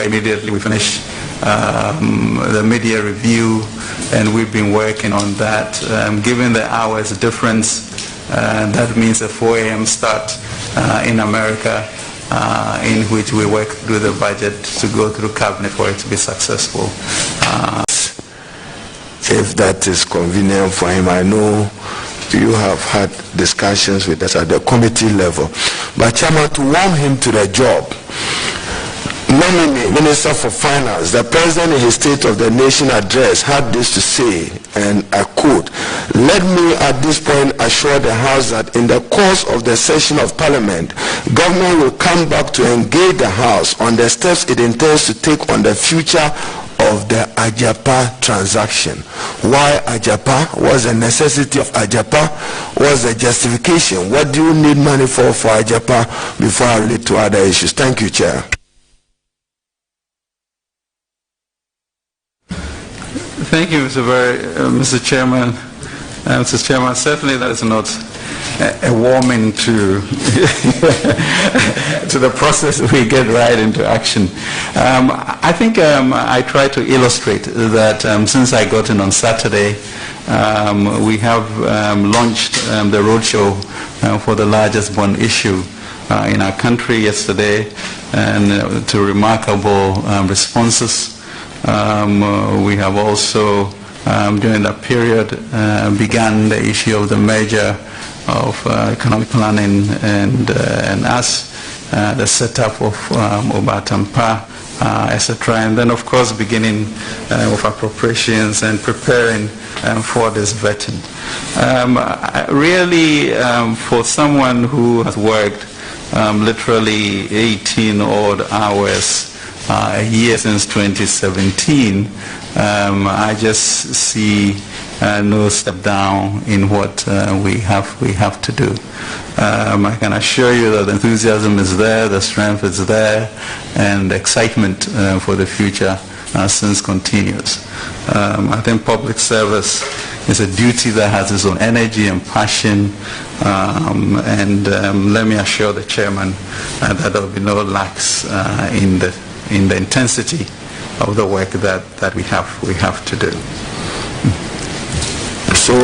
immediately we finish the media review, and we've been working on that. Given the hours difference, that means a 4 a.m. start in America, in which we work through the budget to go through cabinet for it to be successful. If that is convenient for him, I know you have had discussions with us at the committee level. But Chairman, to warm him to the job, nominee Minister for Finance, the President in his State of the Nation address had this to say, and I quote, "Let me at this point assure the House that in the course of the session of Parliament, government will come back to engage the House on the steps it intends to take on the future of the Ajapa transaction." Why Ajapa? What's the necessity of Ajapa? What's the justification? What do you need money for Ajapa before I relate to other issues? Thank you, Chair. Thank you, Mr. Chairman. Mr. Chairman, certainly that is not a warming to to the process. We get right into action. I think I try to illustrate that since I got in on Saturday, we have launched the roadshow for the largest bond issue in our country yesterday, and to remarkable responses. We have also, during that period, began the issue of the merger of economic planning and us, the setup of Ofori-Atta, etc. And then, of course, beginning with appropriations and preparing for this vetting. Really, for someone who has worked literally 18 odd hours a year since 2017, I just see no step down in what we have to do. I can assure you that the enthusiasm is there, the strength is there, and the excitement for the future since continues. I think public service is a duty that has its own energy and passion, and let me assure the chairman that there will be no lacks in the intensity of the work that we have to do. So,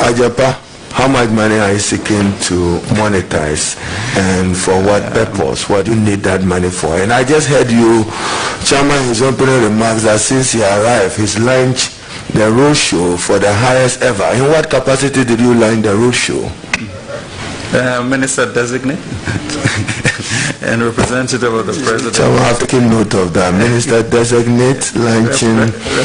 Ajapa, how much money are you seeking to monetize, and for what purpose? What do you need that money for? And I just heard you, Chairman, his opening remarks that since he arrived, he's launched the roadshow for the highest ever. In what capacity did you launch the roadshow? Minister Designate and representative of the President. So I have to keep note of that. Minister Designate launching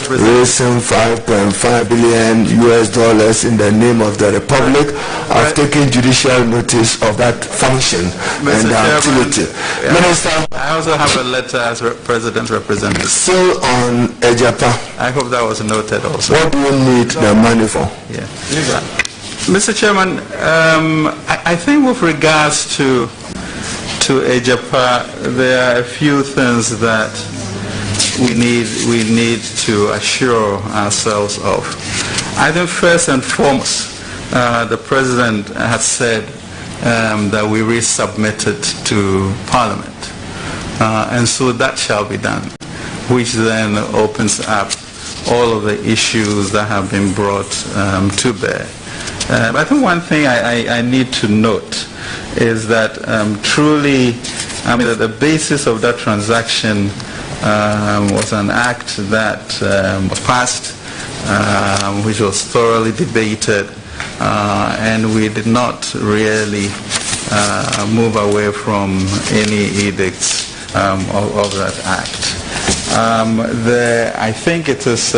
raising $5.5 billion in the name of the Republic. I've taken judicial notice of that function and the activity. Yeah. Minister, I also have a letter as President's representative. Still on Ajapa. I hope that was noted also. What do you need the money for? Yeah. Mr. Chairman, I think with regards to Ajapa, there are a few things that we need to assure ourselves of. I think first and foremost, the President has said that we resubmit it to Parliament, and so that shall be done, which then opens up all of the issues that have been brought to bear. I think one thing I need to note is that truly, that the basis of that transaction was an act that was passed, which was thoroughly debated, and we did not really move away from any edicts of that act. I think it is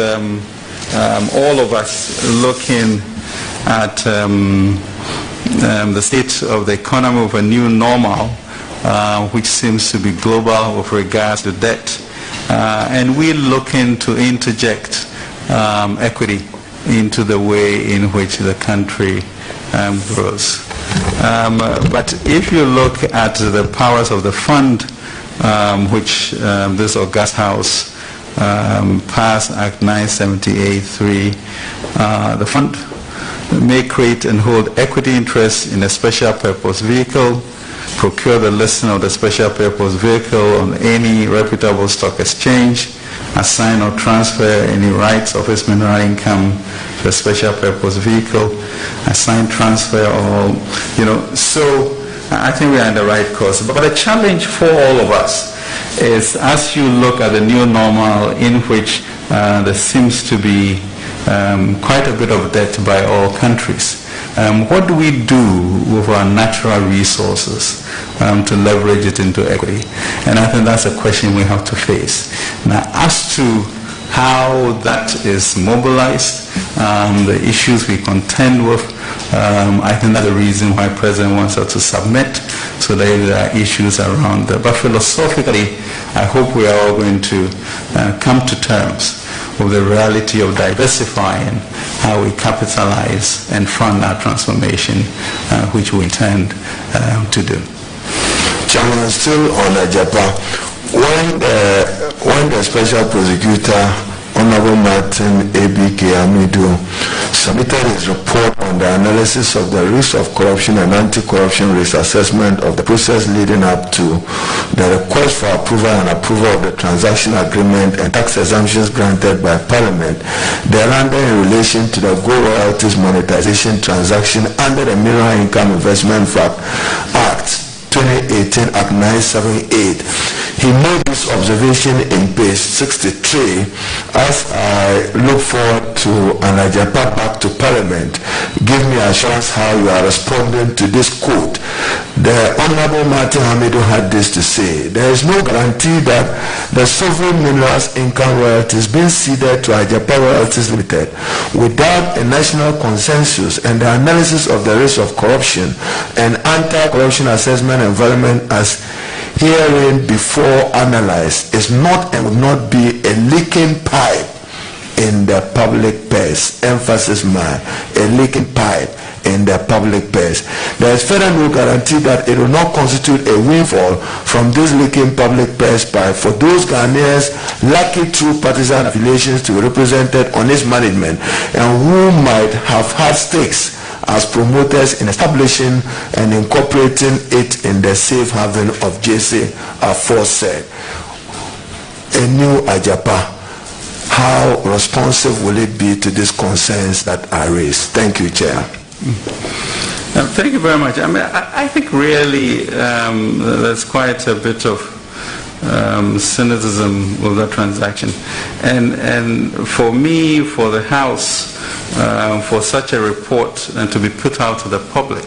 all of us looking at the state of the economy of a new normal, which seems to be global with regards to debt, and we're looking to interject equity into the way in which the country grows. But if you look at the powers of the fund, which this august House passed Act 978(3), the fund may create and hold equity interest in a special purpose vehicle procure the listing of the special purpose vehicle on any reputable stock exchange, assign or transfer any rights of its mineral income to a special purpose vehicle, assign, transfer, or, so I think we are in the right course. But the challenge for all of us is, as you look at the new normal in which there seems to be quite a bit of debt by all countries, what do we do with our natural resources to leverage it into equity? And I think that's a question we have to face. Now, as to how that is mobilized, the issues we contend with, I think that's the reason why President wants us to submit, so that there are issues around that. But philosophically, I hope we are all going to come to terms with the reality of diversifying how we capitalize and fund our transformation, which we intend to do. Chairman, still on Japan, when the special prosecutor, Honorable Martin A.B.K. Amido, submitted his report on the analysis of the risk of corruption and anti-corruption risk assessment of the process leading up to the request for approval of the transaction agreement and tax exemptions granted by Parliament, thereunder in relation to the gold royalties monetization transaction under the Mineral Income Investment Act 2018 Act 978. He made this observation in page 63. As I look forward to an Ajapa back to Parliament, give me assurance how you are responding to this quote. The Honorable Martin Hamidu had this to say: there is no guarantee that the sovereign minerals income royalties being ceded to Ajapa Royalties Limited without a national consensus and the analysis of the risk of corruption and anti-corruption assessment environment as herein before analyzed is not and would not be a leaking pipe in the public purse. Emphasis mine, a leaking pipe in the public purse. There is further no guarantee that it will not constitute a windfall from this leaking public purse pipe for those Ghanaians lucky through partisan affiliations to be represented on its management and who might have had stakes as promoters in establishing and incorporating it in the safe haven of JC aforesaid. A new Ajapa, how responsive will it be to these concerns that are raised? Thank you, Chair. Thank you very much. I mean, I think really there's quite a bit of cynicism with that transaction. And for me, for the House, for such a report to be put out to the public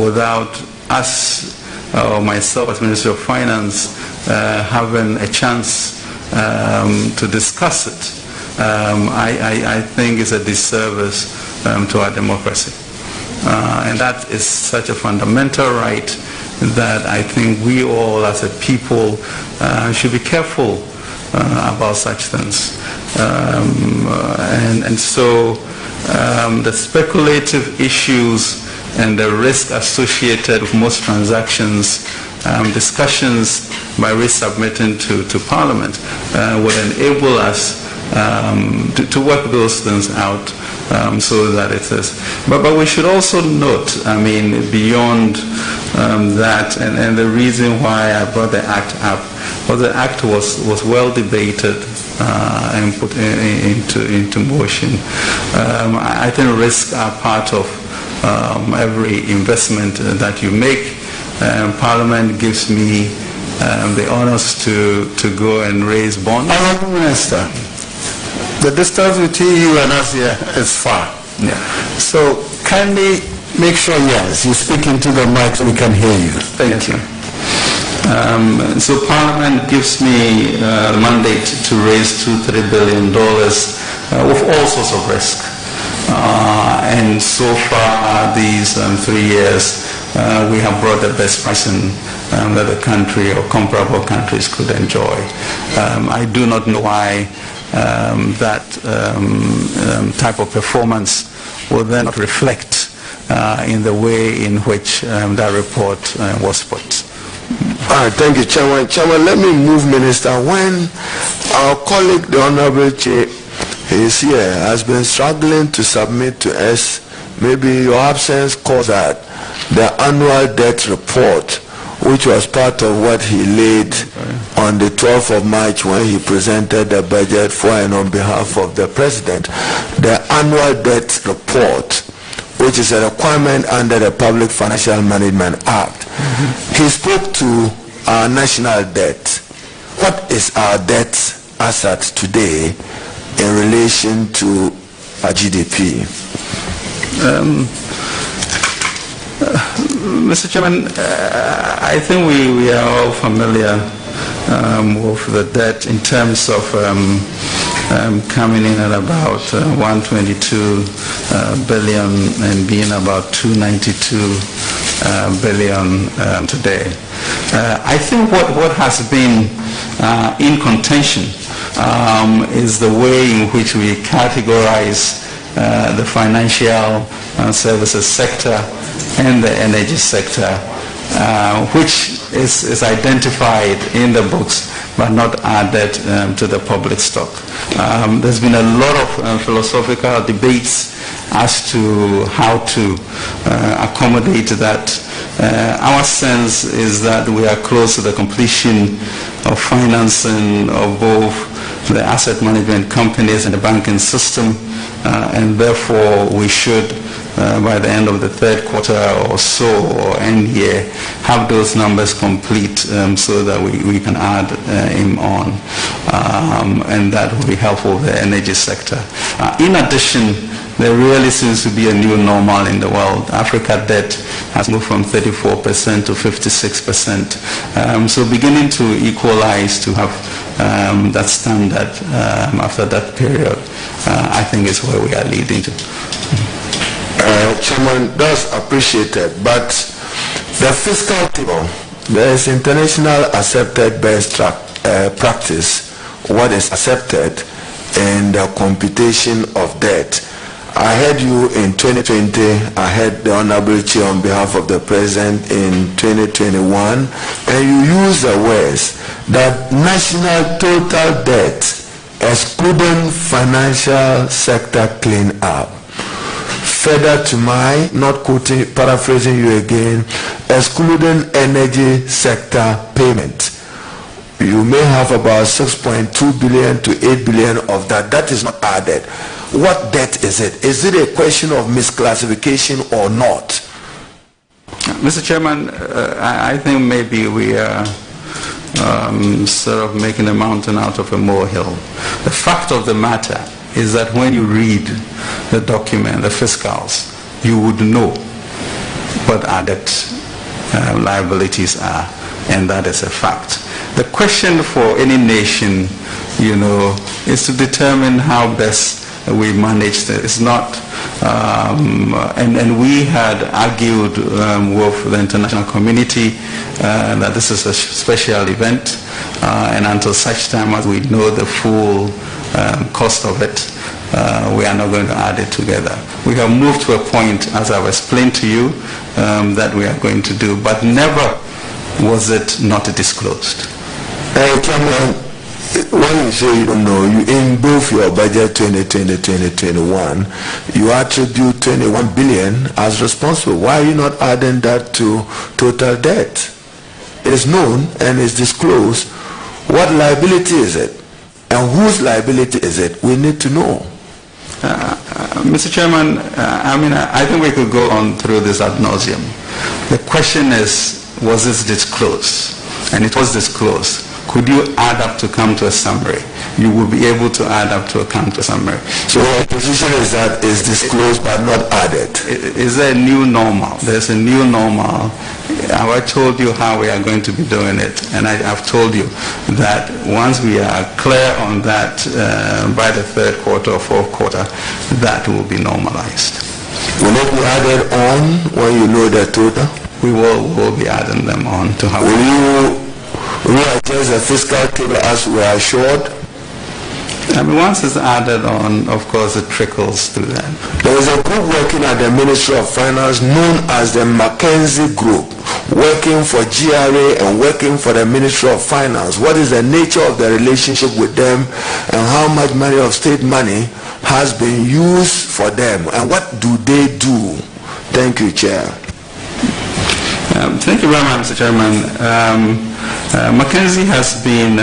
without us or myself as Minister of Finance having a chance to discuss it, I think is a disservice to our democracy. And that is such a fundamental right that I think we all as a people should be careful about such things. And so the speculative issues and the risk associated with most transactions, discussions by resubmitting to Parliament would enable us to work those things out so that it is. But we should also note, I mean, beyond that, and the reason why I brought the Act up, well, the Act was well debated and put into motion. I think risks are part of every investment that you make. Parliament gives me the honors to go and raise bonds. Honourable Minister, the distance between you and us here is far. Yeah. So kindly make sure, yes, you speak into the mic so we can hear you. Thank you. So Parliament gives me the mandate to raise $2-3 billion with all sorts of risk. And so far, these 3 years, we have brought the best pricing that the country or comparable countries could enjoy. I do not know why that type of performance will then not reflect in the way in which that report was put. All right, thank you, Chairman. Chairman, let me move, Minister. When our colleague, the Honorable Chair, is here, has been struggling to submit to us, maybe your absence caused that. the annual debt report, which was part of what he laid on the 12th of March when he presented the budget for and on behalf of the president. The annual debt report, which is a requirement under the Public Financial Management Act. He spoke to our national debt. What is our debt asset today in relation to our GDP? Mr. Chairman, I think we are all familiar with the debt in terms of coming in at about 122 billion and being about 292 billion today. I think what has been in contention is the way in which we categorize the financial services sector and the energy sector, which is identified in the books but not added to the public stock. There's been a lot of philosophical debates as to how to accommodate that. Our sense is that we are close to the completion of financing of both the asset management companies and the banking system, and therefore we should, by the end of the third quarter or so, or end year, have those numbers complete so that we can add him on, and that will be helpful for the energy sector. In addition, there really seems to be a new normal in the world. Africa debt has moved from 34% to 56%. So beginning to equalize to have that standard after that period, I think is where we are leading to. Chairman, that's appreciated, but the fiscal table, there is international accepted best practice, what is accepted in the computation of debt. I heard you in 2020, I heard the Honorable Chair on behalf of the President in 2021, and you use the words that national total debt, excluding financial sector clean-up. Further to my, not quoting, paraphrasing you again, excluding energy sector payment. You may have about 6.2 billion to 8 billion of that. That is not added. What debt is it? Is it a question of misclassification or not? Mr. Chairman, I think maybe we are sort of making a mountain out of a molehill. The fact of the matter is that when you read the document, the fiscals, you would know what our debt liabilities are, and that is a fact. The question for any nation, is to determine how best we manage this. It's not, and we had argued with the international community that this is a special event, and until such time as we know the full cost of it, we are not going to add it together. We have moved to a point, as I've explained to you, that we are going to do, but never was it not disclosed. Chairman, when you say you don't know, you in both your budget 2020-2021, you attribute 21 billion as responsible. Why are you not adding that to total debt? It is known and is disclosed. What liability is it? And whose liability is it? We need to know. Mr. Chairman, I think we could go on through this ad nauseum. The question is, was this disclosed? And it was disclosed. Could you add up to come to a summary? You will be able to add up to come to a summary. So our position is that it's disclosed but not added. Is there a new normal? There's a new normal. I told you how we are going to be doing it, and I've told you that once we are clear on that by the third quarter or fourth quarter, that will be normalized. Will it be added on when you know the total? We will be adding them on to how. Will you readjust the fiscal table as we are assured? Once it's added on, of course, it trickles through that. There is a group working at the Ministry of Finance known as the McKinsey Group, working for GRA and working for the Ministry of Finance. What is the nature of the relationship with them, and how much money of state money has been used for them, and what do they do? Thank you, Chair. Thank you very much, Mr. Chairman. Mackenzie has been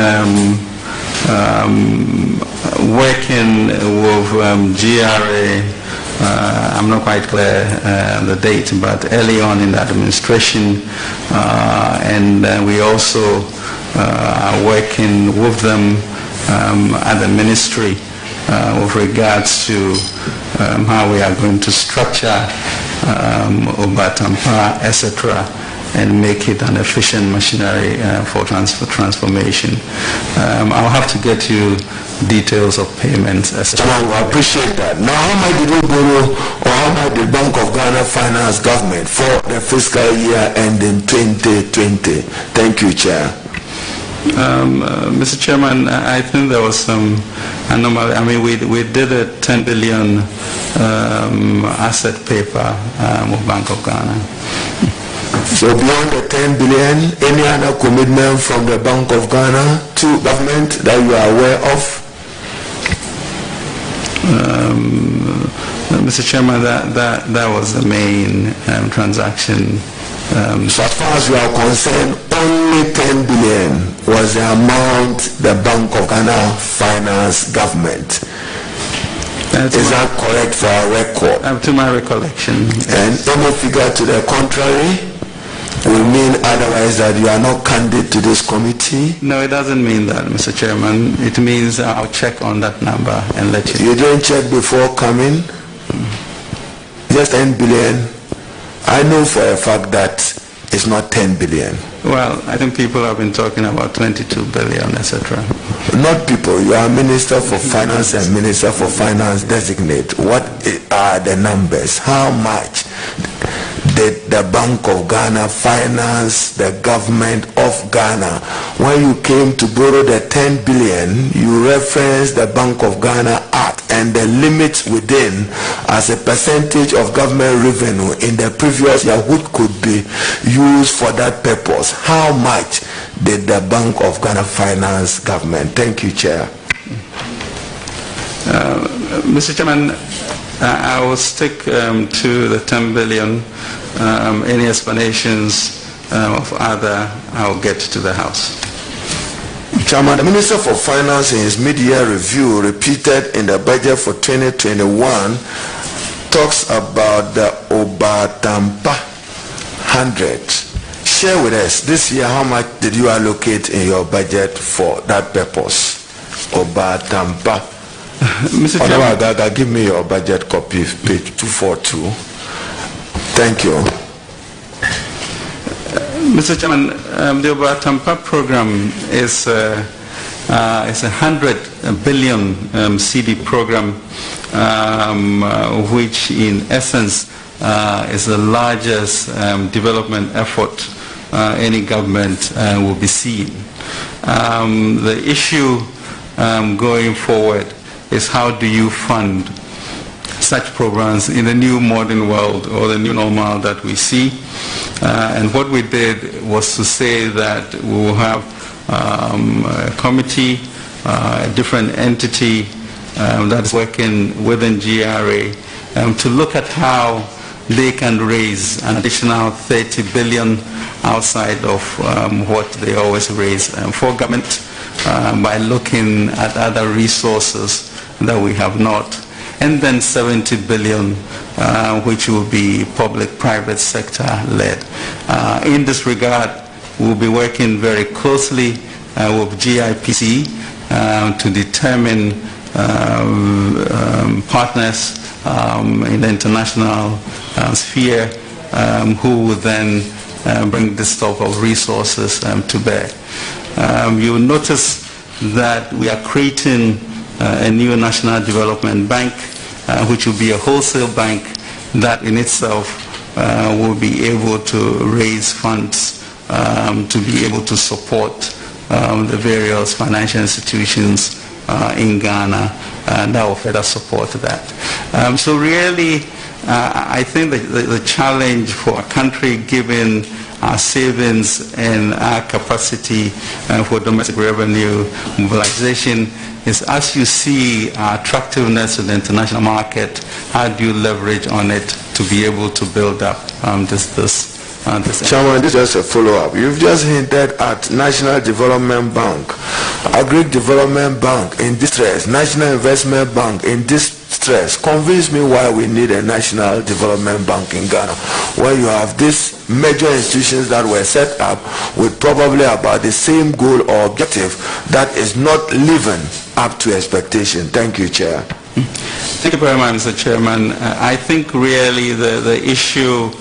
working with GRA. I'm not quite clear the date, but early on in the administration, and we also are working with them at the ministry with regards to how we are going to structure Ofori-Atta, etc., and make it an efficient machinery for transformation. I'll have to get you details of payments, etc. I appreciate that. Now, how much did we borrow, or how much did Bank of Ghana finance government for the fiscal year ending 2020? Thank you, Chair. Mr. Chairman, I think there was some anomaly. I mean, we did a 10 billion asset paper with Bank of Ghana. So beyond the 10 billion, any other commitment from the Bank of Ghana to government that you are aware of? Mr. Chairman, that was the main transaction. So as far as you are concerned, only 10 billion was the amount the Bank of Ghana financed government. Is that correct for our record? To my recollection. And any figure to the contrary will mean otherwise that you are not candidate to this committee? No, it doesn't mean that, Mr. Chairman. It means I'll check on that number and let you know. You didn't check before coming? Just 10 billion? I know for a fact that it's not 10 billion. Well, I think people have been talking about 22 billion, etc. Not people. You are Minister for Finance and Minister for Finance Designate. What are the numbers? How much did the Bank of Ghana finance the government of Ghana? When you came to borrow the 10 billion, you referenced the Bank of Ghana Act and the limits within as a percentage of government revenue in the previous year which could be used for that purpose. How much did the Bank of Ghana finance government? Thank you, Chair. Mr. Chairman, I will stick to the 10 billion. Any explanations of other, I'll get to the House. Chairman, the Minister for Finance in his mid-year review repeated in the budget for 2021 talks about the Ofori-Atta 100. Share with us this year how much did you allocate in your budget for that purpose? Ofori-Atta. Mr. Chairman, give me your budget copy, page 242. Thank you. Mr. Chairman, the Ofori-Atta program is a 100 billion CD program, which in essence is the largest development effort any government will be seeing. The issue going forward is how do you fund such programs in the new modern world or the new normal that we see. And what we did was to say that we will have a committee, a different entity that's working within GRA to look at how they can raise an additional 30 billion outside of what they always raise for government by looking at other resources that we have not. And then 70 billion, which will be public-private sector led. In this regard, we'll be working very closely with GIPC to determine partners in the international sphere who will then bring this type of resources to bear. You will notice that we are creating a new national development bank, which will be a wholesale bank that in itself will be able to raise funds to be able to support the various financial institutions in Ghana that will further support that. So really, I think that the challenge for a country given our savings and our capacity for domestic revenue mobilization is, as you see our attractiveness in the international market, how do you leverage on it to be able to build up this this. Chairman, this is just a follow-up. You've just hinted at National Development Bank, Agri Development Bank in distress, National Investment Bank in distress. Convince me why we need a National Development Bank in Ghana, where you have these major institutions that were set up with probably about the same goal or objective that is not living up to expectation. Thank you, Chair. Thank you very much, Mr. Chairman. I think really the issue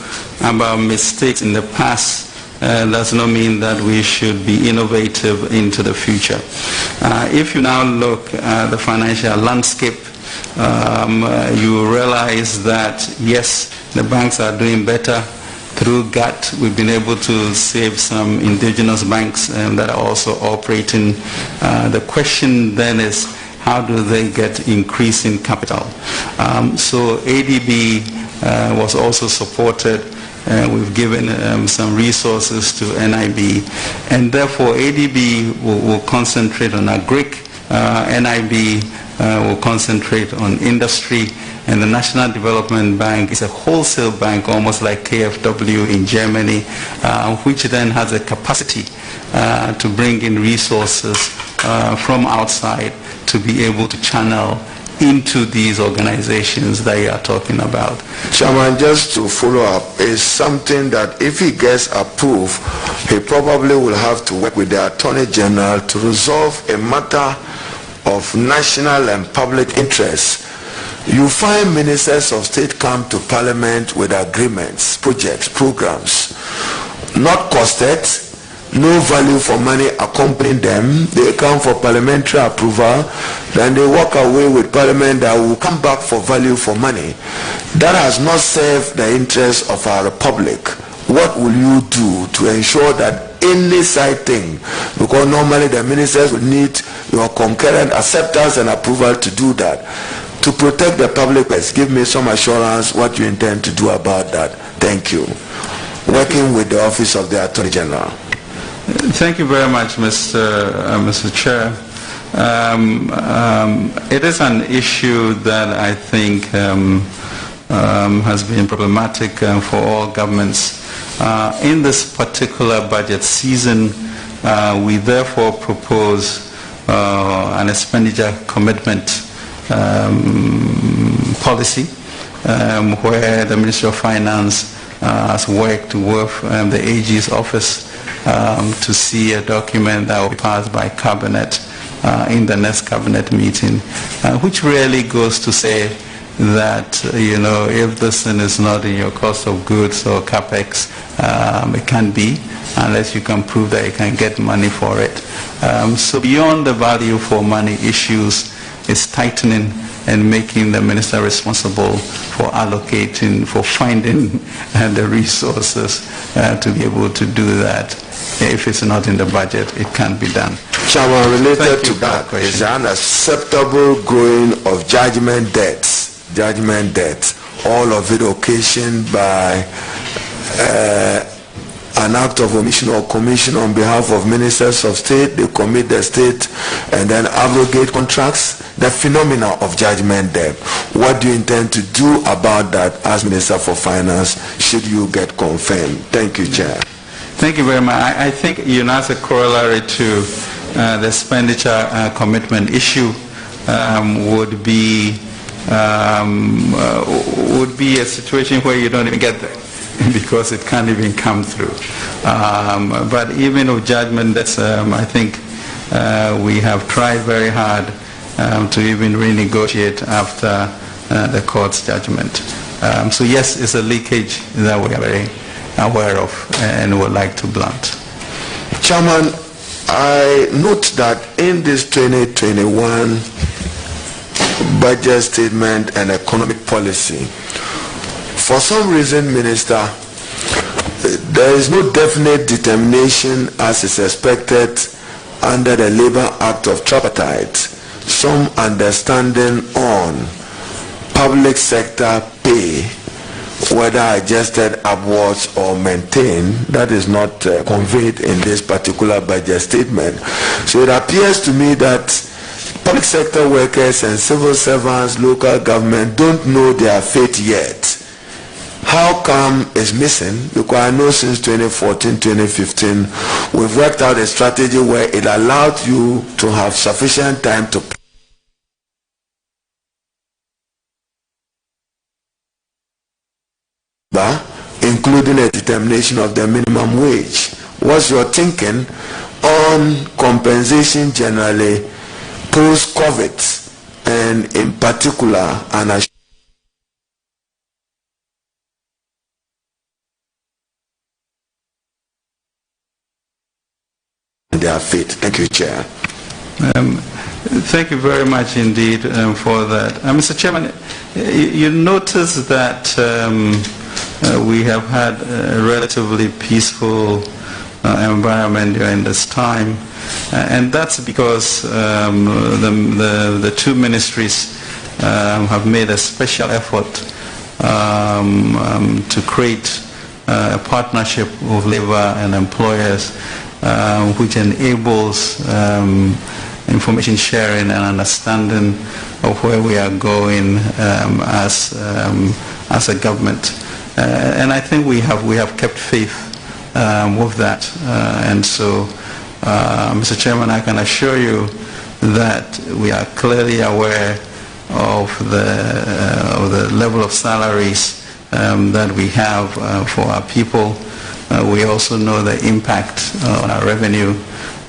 about mistakes in the past does not mean that we should be innovative into the future. If you now look at the financial landscape, you realize that, yes, the banks are doing better. Through GATT, we've been able to save some indigenous banks that are also operating. The question then is, how do they get increasing capital? So ADB was also supported. We've given some resources to NIB, and therefore ADB will concentrate on agric, NIB will concentrate on industry, and the National Development Bank is a wholesale bank, almost like KfW in Germany, which then has a capacity to bring in resources from outside to be able to channel into these organizations that you are talking about. Chairman, just to follow up, is something that if he gets approved, he probably will have to work with the Attorney General to resolve a matter of national and public interest. You find ministers of state come to Parliament with agreements, projects, programs, not costed, no value for money accompanying them. They come for parliamentary approval, then they walk away with Parliament that will come back for value for money. That has not served the interests of our republic. What will you do to ensure that any side thing, because normally the ministers would need your concurrent acceptance and approval to do that, to protect the public purse? Give me some assurance what you intend to do about that. Thank you. Working with the Office of the Attorney General. Thank you very much, Mr. Chair. It is an issue that I think has been problematic for all governments. In this particular budget season, we therefore propose an expenditure commitment policy where the Ministry of Finance has worked with the AG's office to see a document that will be passed by Cabinet in the next Cabinet meeting, which really goes to say that, you know, if this thing is not in your cost of goods or capex, it can be, unless you can prove that you can get money for it. So beyond the value for money issues is tightening and making the minister responsible for allocating, for finding the resources to be able to do that. If it's not in the budget, it can't be done. Chairman, related to that is an unacceptable growing of judgment debts, all of it occasioned by an act of omission or commission on behalf of ministers of state. They commit the state and then abrogate contracts. The phenomena of judgment debt. What do you intend to do about that as Minister for Finance should you get confirmed? Thank you, Chair. Thank you very much. I think, you know, as a corollary to the expenditure commitment issue would be a situation where you don't even get there because it can't even come through. But even with judgment debts, I think we have tried very hard to even renegotiate after the court's judgment. So yes, it's a leakage that we are very aware of and would like to blunt. Chairman, I note that in this 2021 budget statement and economic policy, for some reason, Minister, there is no definite determination as is expected under the Labour Act of Tripartite, some understanding on public sector pay, whether adjusted upwards or maintained. That is not conveyed in this particular budget statement. So it appears to me that public sector workers and civil servants, local government, don't know their fate yet. How come it's missing? Because I know since 2014, 2015, we've worked out a strategy where it allowed you to have sufficient time to including a determination of the minimum wage. What's your thinking on compensation generally post-COVID, and in particular an their fate? Thank you, Chair. Thank you very much indeed for that. Mr. Chairman, you notice that we have had a relatively peaceful environment during this time, and that's because the two ministries have made a special effort to create a partnership with labor and employers which enables information sharing and understanding of where we are going as a government. And I think we have kept faith with that. And so, Mr. Chairman, I can assure you that we are clearly aware of the level of salaries that we have for our people. We also know the impact on our revenue,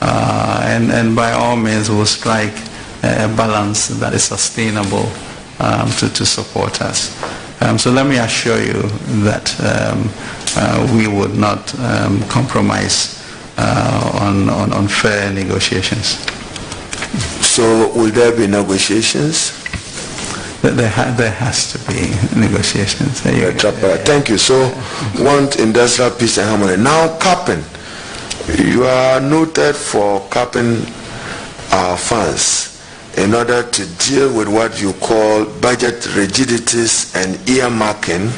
and by all means we'll strike a balance that is sustainable to support us. So let me assure you that we would not compromise on fair negotiations. So will there be negotiations? There has to be negotiations. Thank you. So, want industrial peace and harmony. Now, capping. You are noted for capping our funds in order to deal with what you call budget rigidities and earmarking.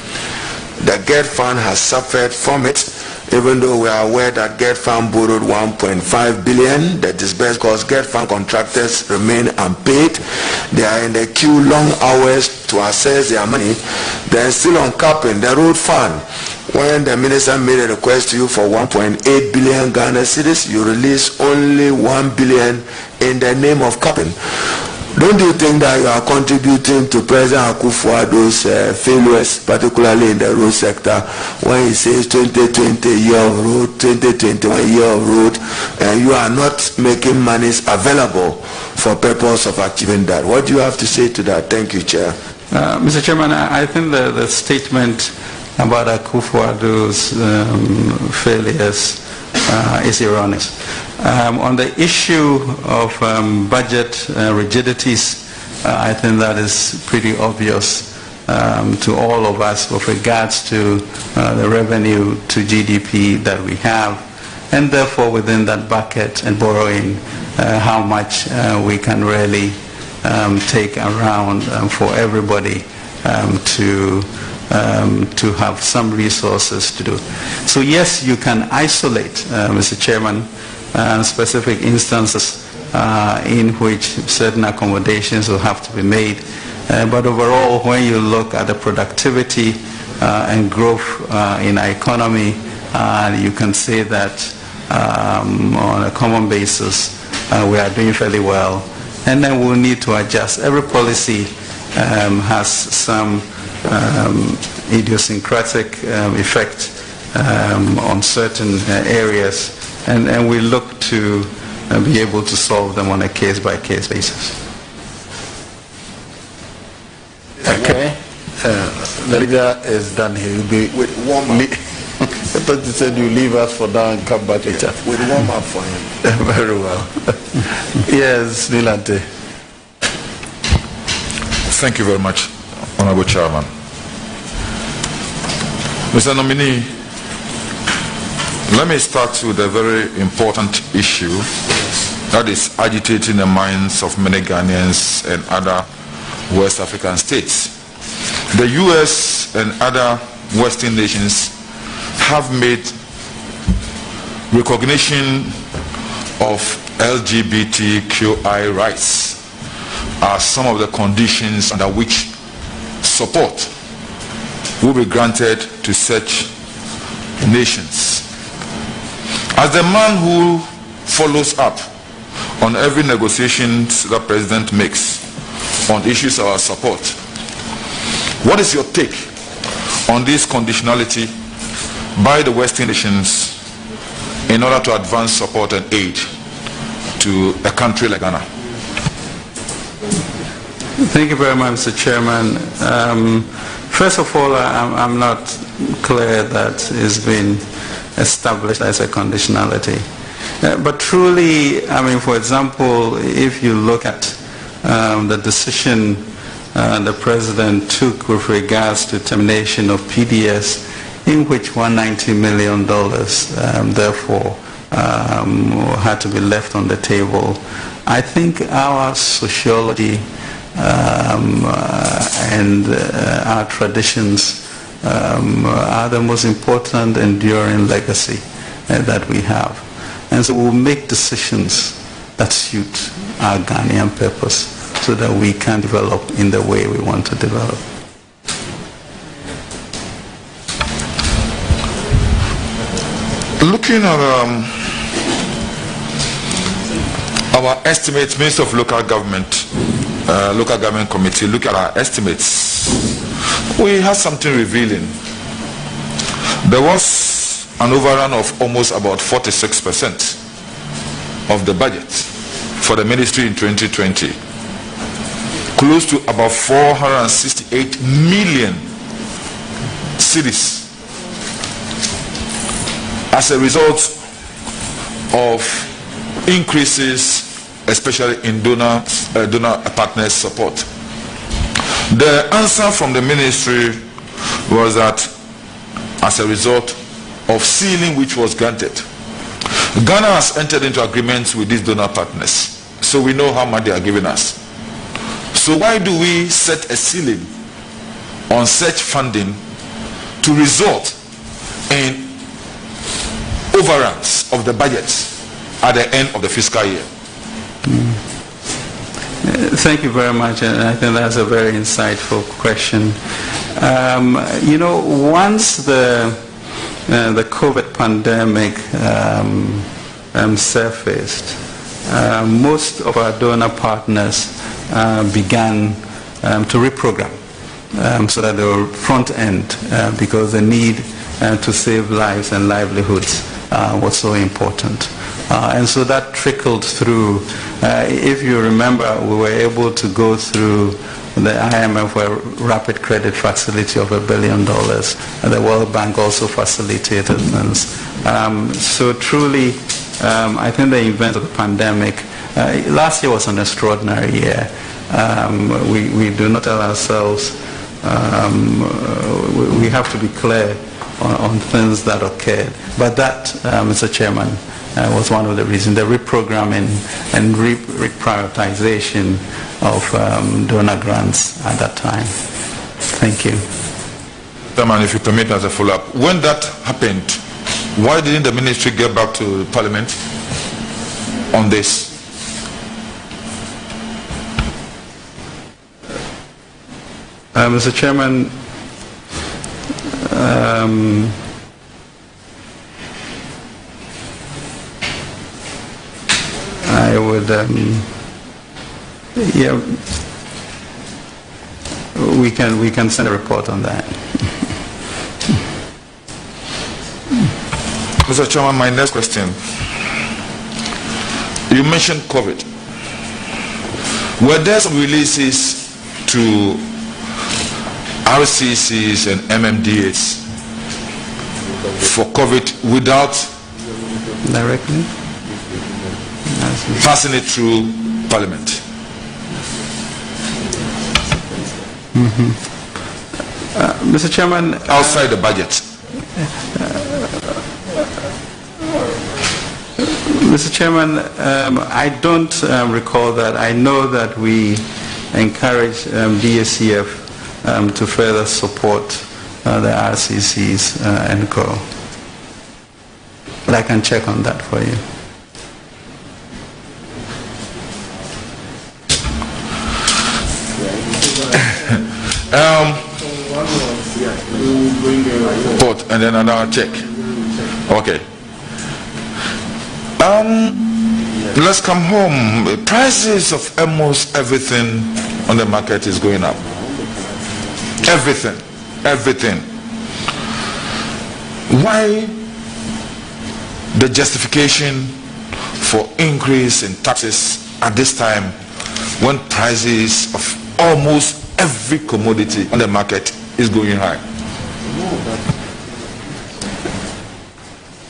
The GET fund has suffered from it, even though we are aware that GET fund borrowed 1.5 billion. The disbursed because GET fund contractors remain unpaid. They are in the queue long hours to access their money. Then still on capping, the road fund. When the minister made a request to you for 1.8 billion Ghana cedis, you release only 1 billion in the name of capping. Don't you think that you are contributing to President Akufo-Addo's failures, particularly in the road sector, when he says 2020 year of road, 2021 year of road, and you are not making monies available for purpose of achieving that? What do you have to say to that? Thank you, Chair. Mr. Chairman, I think the statement about Akufo-Addo's failures is erroneous. On the issue of budget rigidities, I think that is pretty obvious to all of us with regards to the revenue to GDP that we have, and therefore within that bucket and borrowing, how much we can really take around for everybody to have some resources to do. So yes, you can isolate, Mr. Chairman, specific instances in which certain accommodations will have to be made. But overall, when you look at the productivity and growth in our economy, you can say that on a common basis, we are doing fairly well. And then we'll need to adjust. Every policy has some idiosyncratic effect on certain areas, and we look to be able to solve them on a case-by-case basis. Okay. The leader is done. He will be with warm-up. I thought you said you leave us for now and come back later. With warm-up for him. Very well. Yes, Nilante. Thank you very much, Honorable Chairman. Mr. Nominee, let me start with a very important issue that is agitating the minds of many Ghanaians and other West African states. The US and other Western nations have made recognition of LGBTQI rights as some of the conditions under which support will be granted to such nations. As the man who follows up on every negotiation the President makes on issues of our support, what is your take on this conditionality by the Western nations in order to advance support and aid to a country like Ghana? Thank you very much, Mr. Chairman. First of all, I'm not clear that it's been established as a conditionality. But truly, I mean, for example, if you look at the decision the President took with regards to termination of PDS, in which $190 million therefore had to be left on the table, I think our sociology and our traditions are the most important enduring legacy that we have. And so we'll make decisions that suit our Ghanaian purpose so that we can develop in the way we want to develop. Looking at our estimates, Minister of Local Government Committee, look at our estimates. We had something revealing. There was an overrun of almost about 46% of the budget for the ministry in 2020, close to about 468 million cedis as a result of increases, especially in donor partners support. The answer from the ministry was that as a result of ceiling which was granted, Ghana has entered into agreements with these donor partners, so we know how much they are giving us. So why do we set a ceiling on such funding to result in overruns of the budgets at the end of the fiscal year? Thank you very much, and I think that's a very insightful question. You know, once the COVID pandemic surfaced, most of our donor partners began to reprogram so that they were front end because the need to save lives and livelihoods was so important. And so that trickled through. If you remember, we were able to go through the IMF rapid credit facility of $1 billion. The World Bank also facilitated things. So truly, I think the event of the pandemic, last year was an extraordinary year. We do not tell ourselves, we have to be clear on things that occurred. But that, Mr. Chairman, was one of the reasons, the reprogramming and reprioritization of donor grants at that time. Thank you. Chairman, if you permit me as a follow-up, when that happened, why didn't the ministry get back to Parliament on this? Mr. Chairman, I would, yeah, we can send a report on that. Mr. Chairman, my next question. You mentioned COVID. Were there some releases to RCCs and MMDAs for COVID without Directly? passing it through Parliament? Mr. Chairman, Outside the budget? Mr. Chairman, I don't recall that. I know that we encourage DSCF to further support the RCCs and co. But I can check on that for you. Port and then another check. Okay. Let's come home. Prices of almost everything on the market is going up. Everything. Why the justification for increase in taxes at this time when prices of almost every commodity on the market is going high?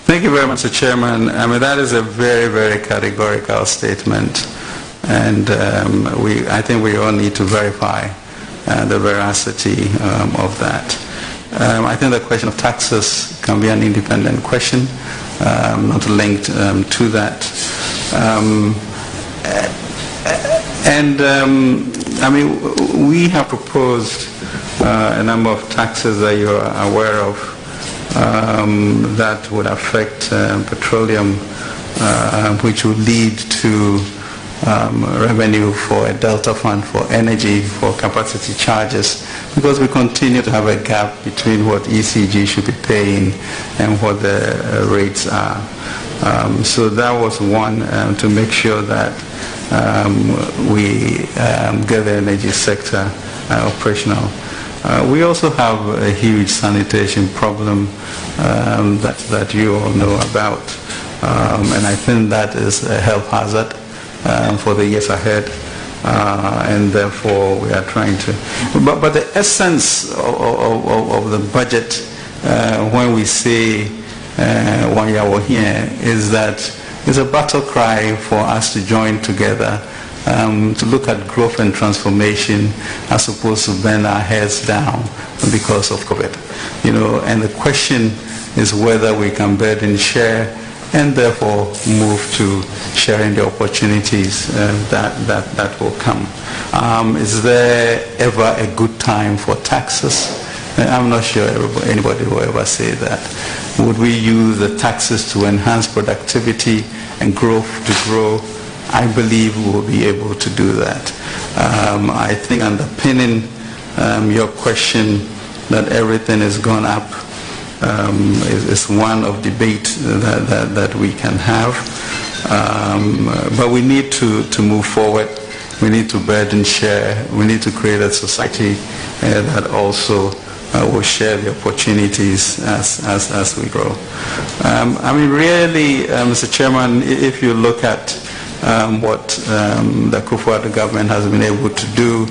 Thank you very much, Mr. Chairman. I mean, that is a very, very categorical statement, and I think we all need to verify the veracity of that. I think the question of taxes can be an independent question, not linked to that. I mean, we have proposed a number of taxes that you are aware of that would affect petroleum, which would lead to revenue for a delta fund for energy, for capacity charges, because we continue to have a gap between what ECG should be paying and what the rates are. So that was one, to make sure that we get the energy sector operational. We also have a huge sanitation problem that you all know about, and I think that is a health hazard for the years ahead, and therefore we are trying to. But the essence of the budget, when we say one year here, is that it's a battle cry for us to join together to look at growth and transformation as opposed to bend our heads down because of COVID. And the question is whether we can burden share and therefore move to sharing the opportunities that will come. Is there ever a good time for taxes? I'm not sure anybody will ever say that. Would we use the taxes to enhance productivity and growth to grow? I believe we will be able to do that. I think underpinning your question that everything has gone up is one of debate that we can have. But we need to move forward. We need to burden share. We need to create a society that also will share the opportunities as we grow. I mean, really, Mr. Chairman, if you look at what the Ofori-Atta government has been able to do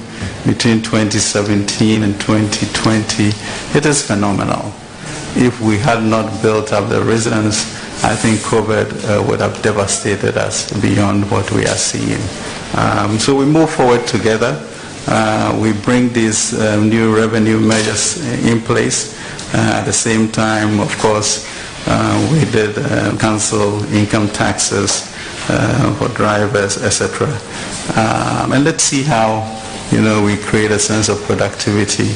between 2017 and 2020, it is phenomenal. If we had not built up the resilience, I think COVID would have devastated us beyond what we are seeing. So we move forward together. We bring these new revenue measures in place. At the same time, of course, we did cancel income taxes for drivers, etc. And let's see how we create a sense of productivity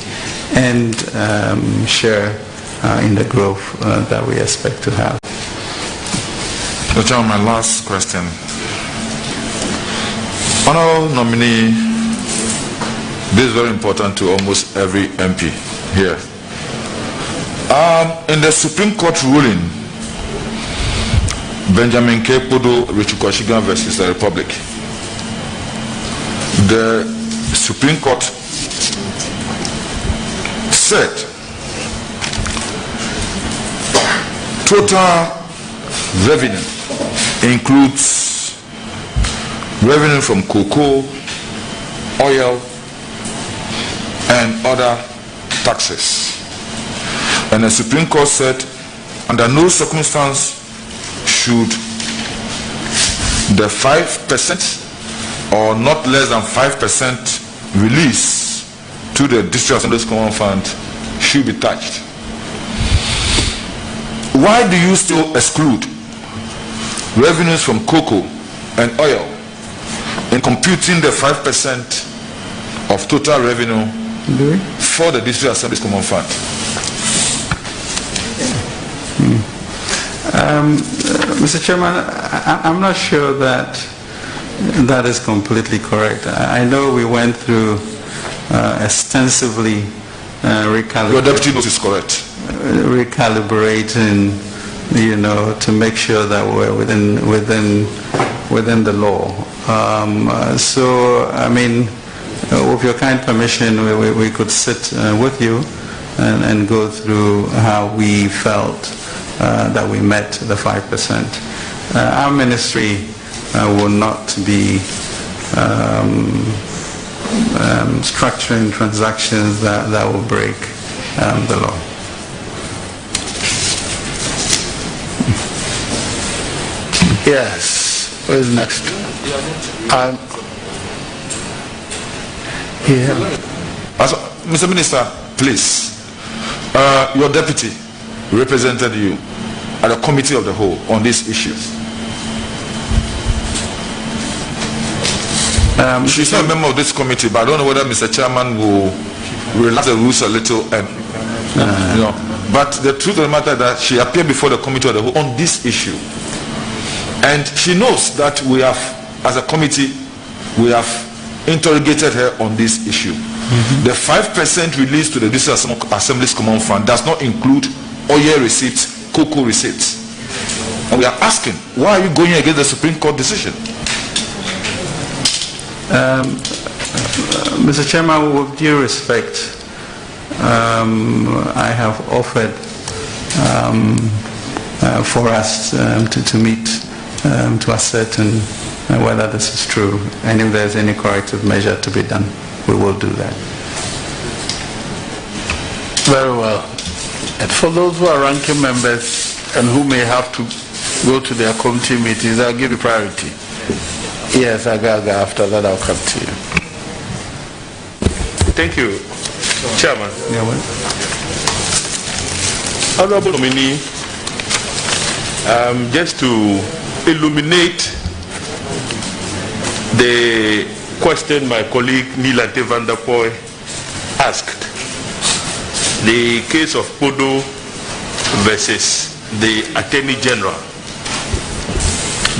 and share in the growth that we expect to have. John, my last question. Honorable nominee, this is very important to almost every MP here. In the Supreme Court ruling, Benjamin K. Podo Richukwashigan versus the Republic, the Supreme Court said total revenue includes revenue from cocoa, oil, and other taxes. And the Supreme Court said under no circumstance should the 5% or not less than 5% release to the District Assembly's Common Fund should be touched. Why do you still exclude revenues from cocoa and oil in computing the 5% of total revenue for the District Assembly's Common Fund? Mr. Chairman, I'm not sure that is completely correct. I know we went through extensively recalibrate. Your deputy note is correct. Recalibrating, to make sure that we're within the law. So, I mean, with your kind permission, we could sit with you and go through how we felt that we met the 5%. Our ministry will not be structuring transactions that will break the law. Yes. Who is next? Here. Mr. Minister, please. Your deputy represented you at the committee of the whole on these issues. She's not a member of this committee, but I don't know whether Mr. Chairman will relax the rules a little. And but the truth of the matter is that she appeared before the committee of the whole on this issue, and she knows that we have, as a committee, we have interrogated her on this issue. The 5% released to the District Assembly's Common Fund does not include oil receipts, cocoa receipts. And we are asking, why are you going against the Supreme Court decision? Mr. Chairman, with due respect, I have offered for us to meet to ascertain whether this is true, and if there's any corrective measure to be done, we will do that. Very well. And for those who are ranking members and who may have to go to their committee meetings, I'll give you priority. Yes, Agaga, after that I'll come to you. Thank you, Chairman. Yeah, well. Honorable nominee, just to illuminate the question my colleague Nilante van der Poy asked, the case of Podo versus the Attorney General.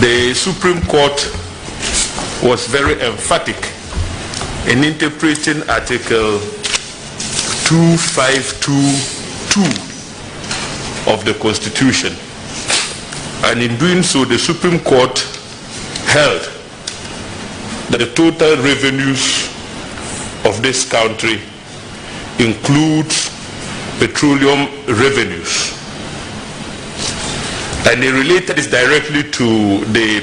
The Supreme Court was very emphatic in interpreting Article 2522 of the Constitution. And in doing so, the Supreme Court held that the total revenues of this country includes petroleum revenues. And they related this directly to the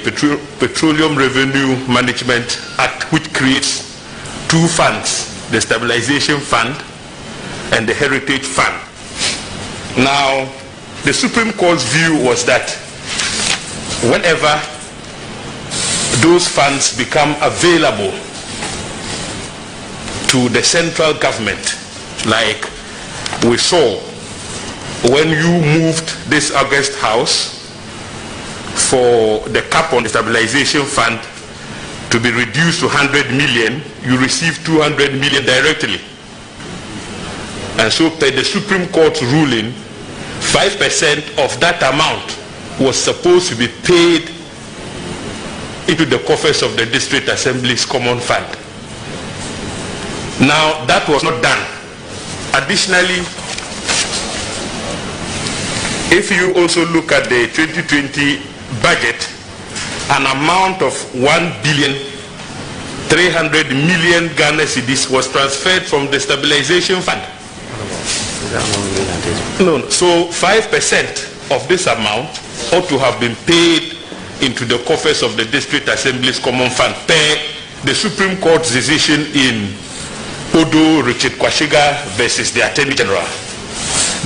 Petroleum Revenue Management Act, which creates two funds, the Stabilization Fund and the Heritage Fund. Now, the Supreme Court's view was that whenever those funds become available to the central government, like we saw when you moved this August House for the cap on the Stabilization Fund to be reduced to 100 million, you received 200 million directly. And so per the Supreme Court's ruling, 5% of that amount was supposed to be paid into the coffers of the District Assembly's Common Fund. Now, that was not done. Additionally, if you also look at the 2020 budget, an amount of 1,300,000,000 Ghana cedis was transferred from the Stabilization Fund. No, so 5% of this amount ought to have been paid into the coffers of the District Assembly's Common Fund per the Supreme Court's decision in Podo Richard Kwashiga versus the Attorney General.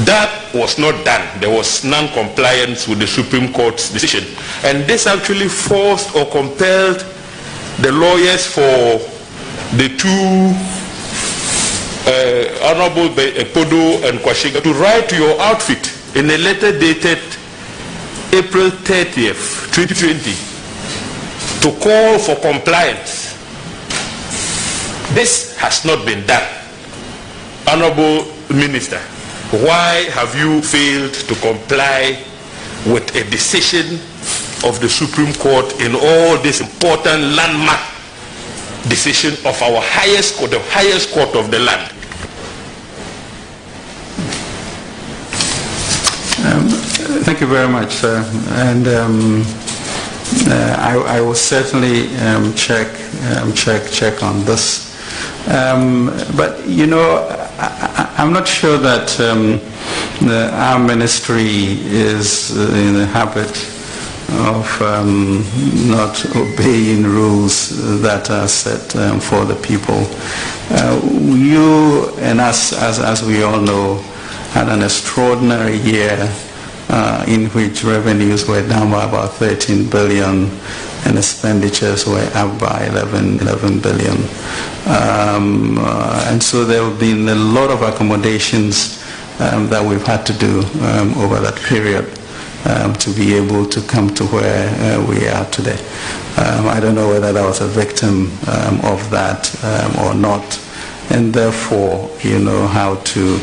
That was not done. There was non-compliance with the Supreme Court's decision. And this actually forced or compelled the lawyers for the two Honorable Podo and Kwashiga to write to your outfit in a letter dated April 30th, 2020, to call for compliance. This has not been done. Honorable Minister, why have you failed to comply with a decision of the Supreme Court in all this important landmark decision of our highest court, the highest court of the land? you very much, sir. And I will certainly check on this. But you know, I'm not sure that our ministry is in the habit of not obeying rules that are set for the people. You and us, as we all know, had an extraordinary year in which revenues were down by about 13 billion and expenditures were up by 11 billion. And so there have been a lot of accommodations that we've had to do over that period to be able to come to where we are today. I don't know whether I was a victim of that or not, and therefore, you know, how to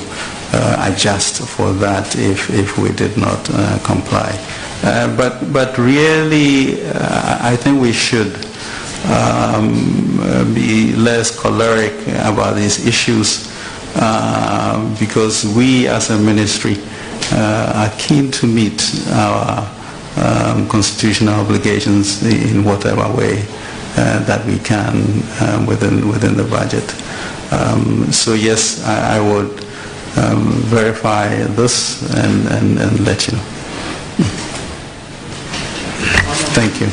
adjust for that if we did not comply. But really, I think we should be less choleric about these issues because we as a ministry are keen to meet our constitutional obligations in whatever way that we can within the budget. So yes, I would verify this and let you know. Thank you.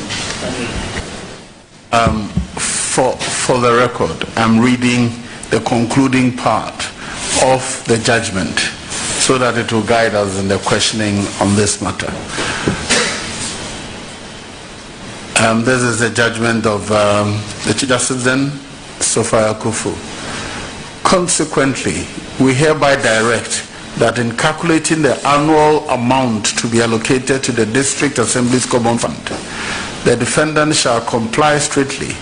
For the record, I'm reading the concluding part of the judgment so that it will guide us in the questioning on this matter. This is the judgment of the Chief Justice then, Sophia Kufu. Consequently, we hereby direct that in calculating the annual amount to be allocated to the District Assembly's Common Fund, the defendant shall comply strictly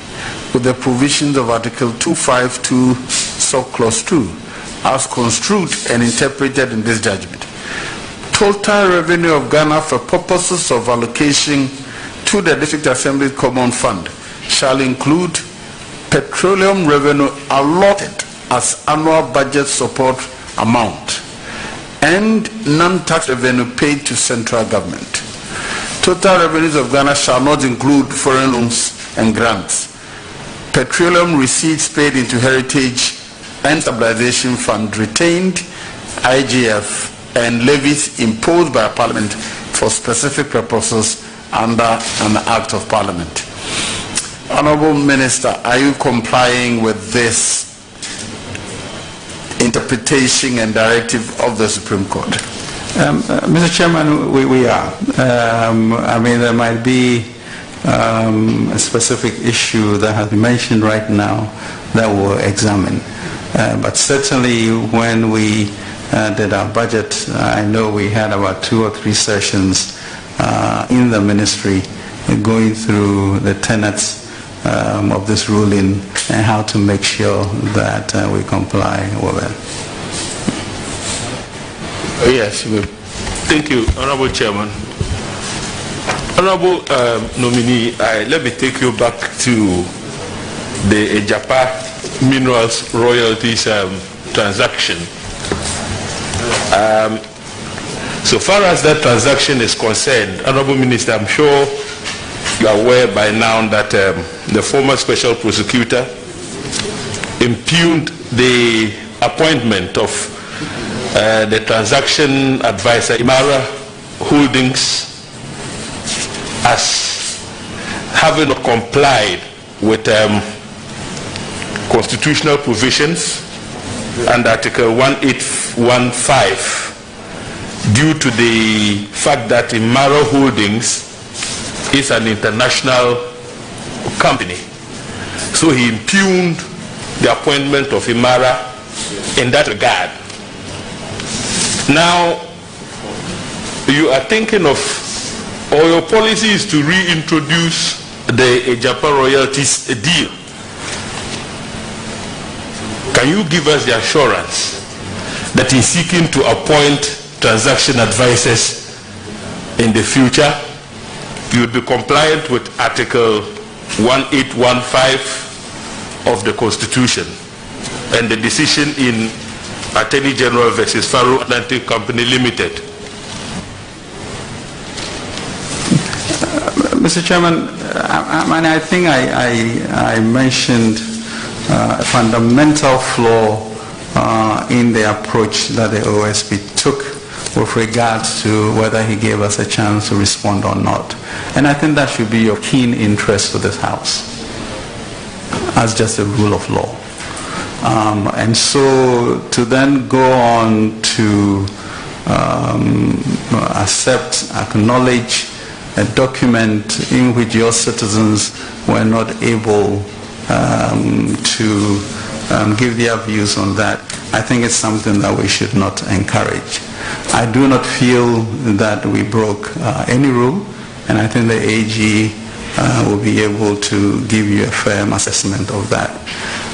with the provisions of Article 252, Subclause 2, as construed and interpreted in this judgment. Total revenue of Ghana for purposes of allocation to the District Assembly Common Fund shall include petroleum revenue allotted as annual budget support amount and non-tax revenue paid to central government. Total revenues of Ghana shall not include foreign loans and grants, petroleum receipts paid into Heritage and Stabilization Fund retained, IGF, and levies imposed by Parliament for specific purposes under an Act of Parliament. Honorable Minister, are you complying with this interpretation and directive of the Supreme Court? Mr. Chairman, we are. I mean, there might be a specific issue that has been mentioned right now that we'll examine. But certainly when we did our budget, I know we had about 2 or 3 sessions in the ministry going through the tenets of this ruling and how to make sure that we comply with it. Yes, thank you, Honorable Chairman. Honorable nominee, let me take you back to the Ejapa Minerals Royalties transaction. So far as that transaction is concerned, Honorable Minister, I'm sure you are aware by now that the former special prosecutor impugned the appointment of the transaction advisor Imara Holdings as having complied with constitutional provisions and Article 1815 due to the fact that Imara Holdings is an international company. So he impugned the appointment of Imara in that regard. Now, you are thinking of, or your policy is to reintroduce the Ejapa royalties deal. Can you give us the assurance that in seeking to appoint transaction advisors in the future, you will be compliant with Article 1815 of the Constitution and the decision in Attorney General versus Faro Atlantic Company Limited? Mr. Chairman, I think I mentioned a fundamental flaw in the approach that the OSP took with regards to whether he gave us a chance to respond or not. And I think that should be of keen interest to this House as just a rule of law. And so to then go on to accept, acknowledge a document in which your citizens were not able to give their views on that, I think it's something that we should not encourage. I do not feel that we broke any rule, and I think the AG will be able to give you a firm assessment of that.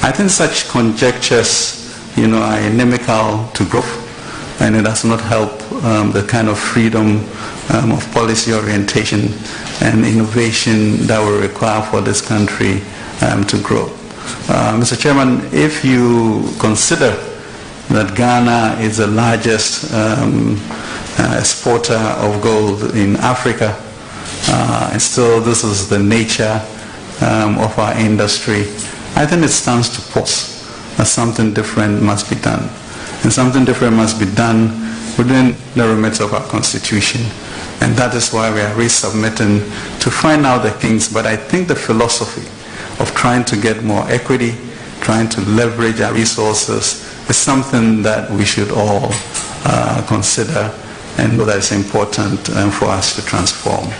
I think such conjectures, are inimical to growth, and it does not help the kind of freedom of policy orientation and innovation that will require for this country to grow. Mr. Chairman, if you consider that Ghana is the largest exporter of gold in Africa, and still this is the nature of our industry, I think it stands to pause that something different must be done. And something different must be done within the remits of our Constitution. And that is why we are resubmitting to find out the things. But I think the philosophy of trying to get more equity, trying to leverage our resources, is something that we should all consider and know that it's important for us to transform.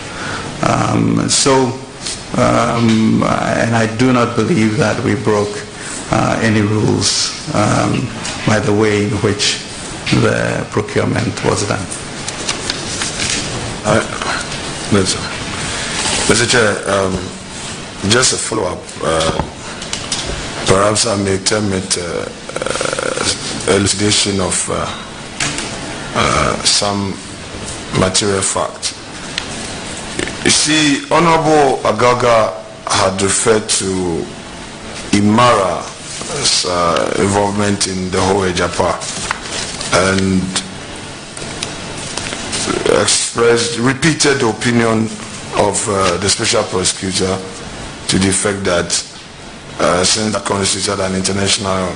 And I do not believe that we broke any rules by the way in which the procurement was done. Mr. Chair, just a follow-up. Perhaps I may term it elucidation of some material fact. You see, Honorable Agaga had referred to Imara's involvement in the whole Ejapa and expressed repeated opinion of the special prosecutor to the effect that since that constituted an international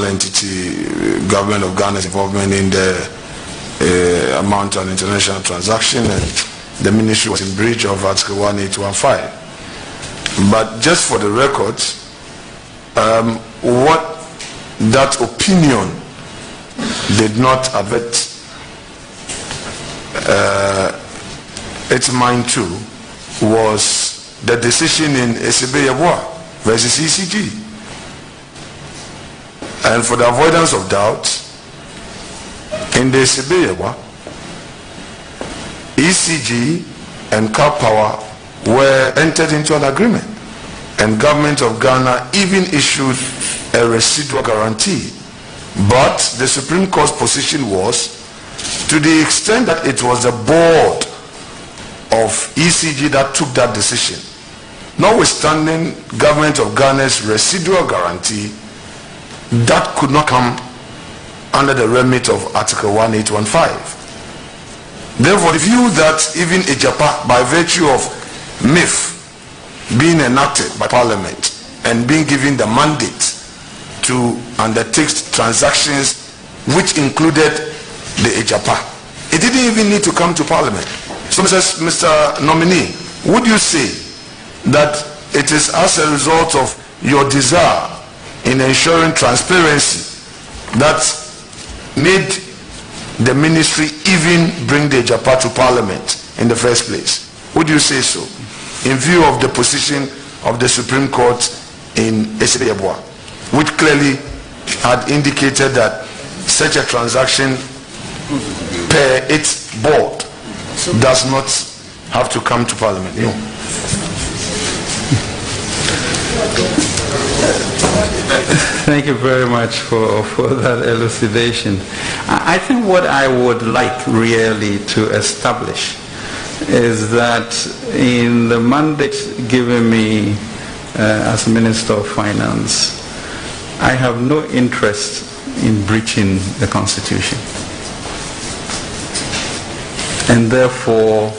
entity, government of Ghana's involvement in the amount of international transaction, and the ministry was in breach of Article 1815. But just for the record, what that opinion did not avert its mind to was the decision in Esebe-Yeboah versus ECG. And for the avoidance of doubt, in the Esebe-Yeboah, ECG and Car Power were entered into an agreement, and government of Ghana even issued a residual guarantee. But the Supreme Court's position was, to the extent that it was the board of ECG that took that decision, notwithstanding government of Ghana's residual guarantee, that could not come under the remit of Article 1815. Therefore, the view that even Ejapa, by virtue of MIF being enacted by Parliament and being given the mandate to undertake transactions which included the Ejapa, it didn't even need to come to Parliament. So, Mr. Nominee, would you say that it is as a result of your desire in ensuring transparency that made the ministry even bring the Ejapa to Parliament in the first place? Would you say so, in view of the position of the Supreme Court in Esebe-Yeboah, which clearly had indicated that such a transaction per its board does not have to come to Parliament? No. Thank you very much for that elucidation. I think what I would like really to establish is that in the mandate given me as Minister of Finance, I have no interest in breaching the Constitution. And therefore,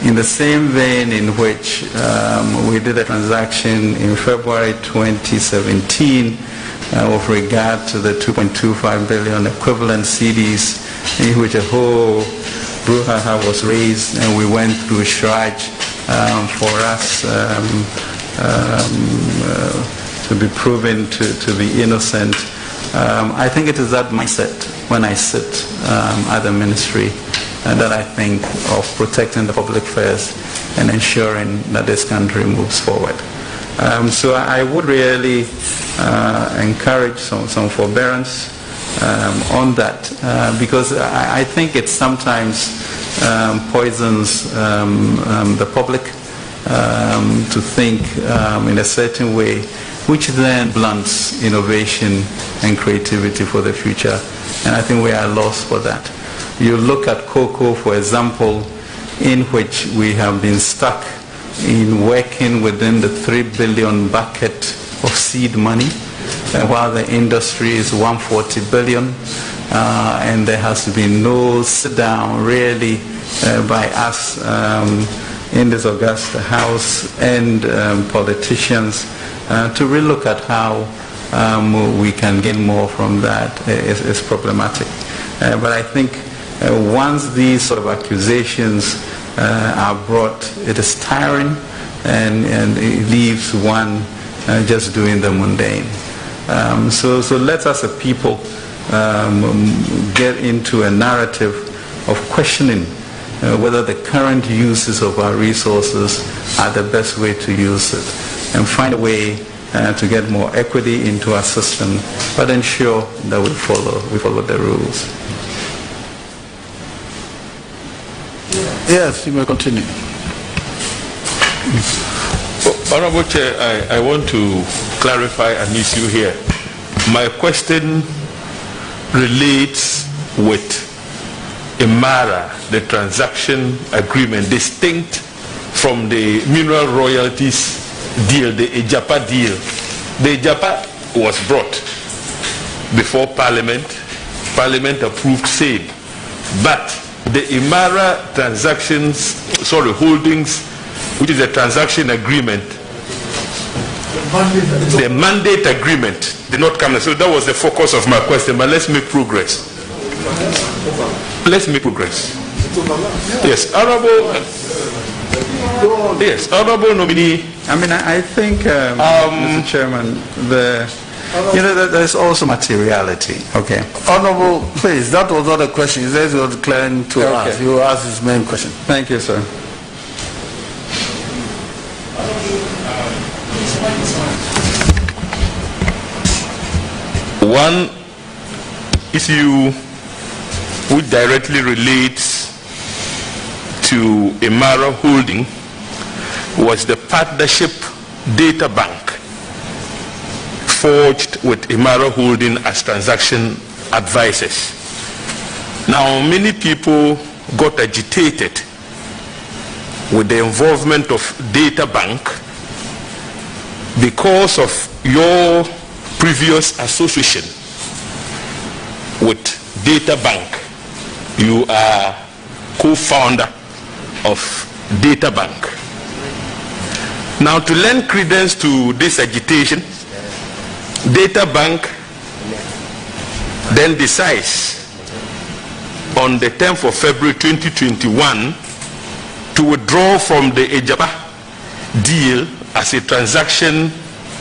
in the same vein in which we did a transaction in February 2017 with regard to the 2.25 billion equivalent CDs, in which a whole brouhaha was raised, and we went through Shraj for us to be proven to be innocent. I think it is that mindset when I sit at the ministry that I think of protecting the public first and ensuring that this country moves forward. So I would really encourage some forbearance on that, because I think it sometimes poisons the public to think in a certain way, which then blunts innovation and creativity for the future. And I think we are lost for that. You look at cocoa, for example, in which we have been stuck in working within the 3 billion bucket of seed money, while the industry is 140 billion, and there has been no sit down really by us in this august house and politicians to really look at how we can gain more from that. Is problematic. But I think once these sort of accusations are brought, it is tiring, and it leaves one just doing the mundane. So let us as a people get into a narrative of questioning whether the current uses of our resources are the best way to use it, and find a way to get more equity into our system, but ensure that we follow the rules. Yes, you may continue. Honorable Chair, I want to clarify an issue here. My question relates with Imara, the transaction agreement, distinct from the mineral royalties deal, the Ejapa deal. The Ejapa was brought before Parliament. Parliament approved sale. But the Imara holdings, which is a transaction agreement, the mandate agreement did not come. So that was the focus of my question, but let's make progress. Let's make progress. Yes, honorable nominee. I mean, I think, Mr. Chairman, there's also materiality. Okay. Honorable, please, that was not a question. He says he was declaring to ask. He will ask his main question. Thank you, sir. One issue which directly relates to Imara Holding was the partnership data bank forged with Imara Holding as transaction advisors. Now, many people got agitated with the involvement of data bank because of your previous association with data bank. You are co-founder of data bank. Now, to lend credence to this agitation, data bank then decides on the 10th of February 2021 to withdraw from the Ejapa deal as a transaction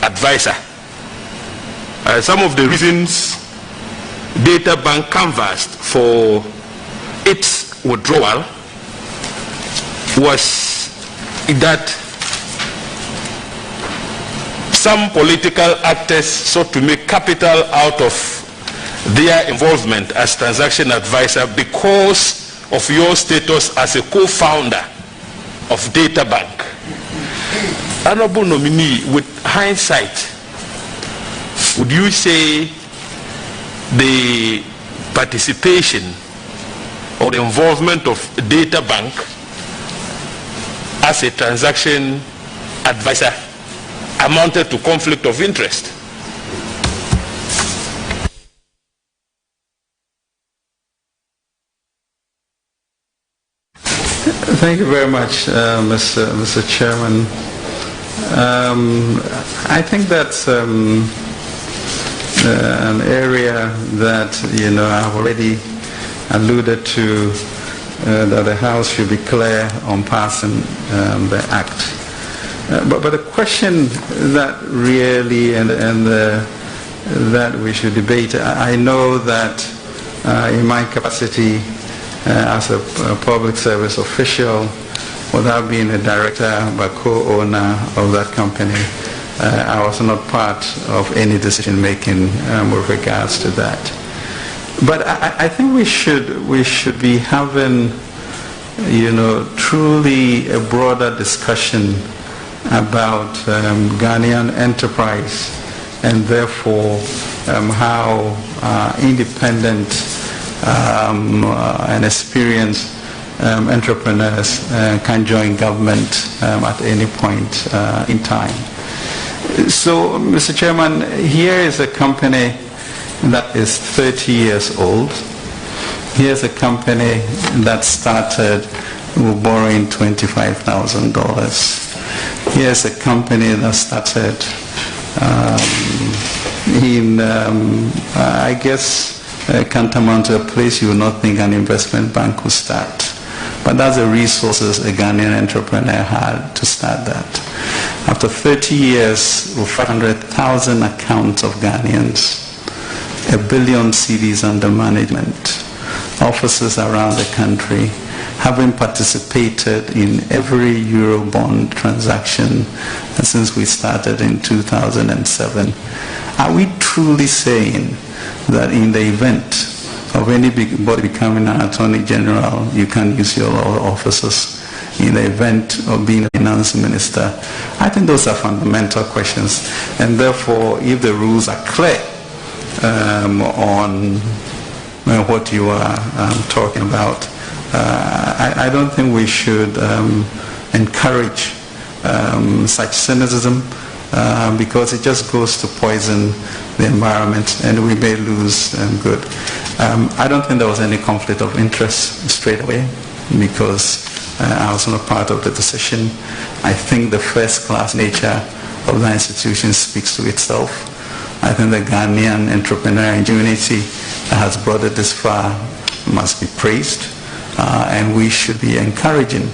advisor. Some of the reasons data bank canvassed for its withdrawal was that some political actors sought to make capital out of their involvement as transaction advisor because of your status as a co-founder of data bank. Honorable nominee, with hindsight, would you say the participation or the involvement of data bank as a transaction advisor amounted to conflict of interest? Thank you very much, Mr. Chairman. I think that's an area that, I've already alluded to, that the House should be clear on passing the Act. But the question that really that we should debate, I know that in my capacity as a public service official, without being a director but co-owner of that company, I was not part of any decision making with regards to that. But I think we should be having, truly a broader discussion about Ghanaian enterprise, and therefore how independent and experienced entrepreneurs can join government at any point in time. So, Mr. Chairman, here is a company that is 30 years old. Here's a company that started with borrowing $25,000. Here's a company that started in, I guess, tantamount to a place you would not think an investment bank would start. But that's the resources a Ghanaian entrepreneur had to start that. After 30 years with 500,000 accounts of Ghanaians, 1 billion cedis under management, offices around the country, having participated in every Eurobond transaction since we started in 2007, are we truly saying that in the event of anybody becoming an attorney general, you can use your offices? In the event of being a finance minister? I think those are fundamental questions, and therefore, if the rules are clear on what you are talking about, I don't think we should encourage such cynicism, because it just goes to poison the environment and we may lose good. I don't think there was any conflict of interest straight away, because I was not part of the decision. I think the first-class nature of the institution speaks to itself. I think the Ghanaian entrepreneurial ingenuity that has brought it this far must be praised, and we should be encouraging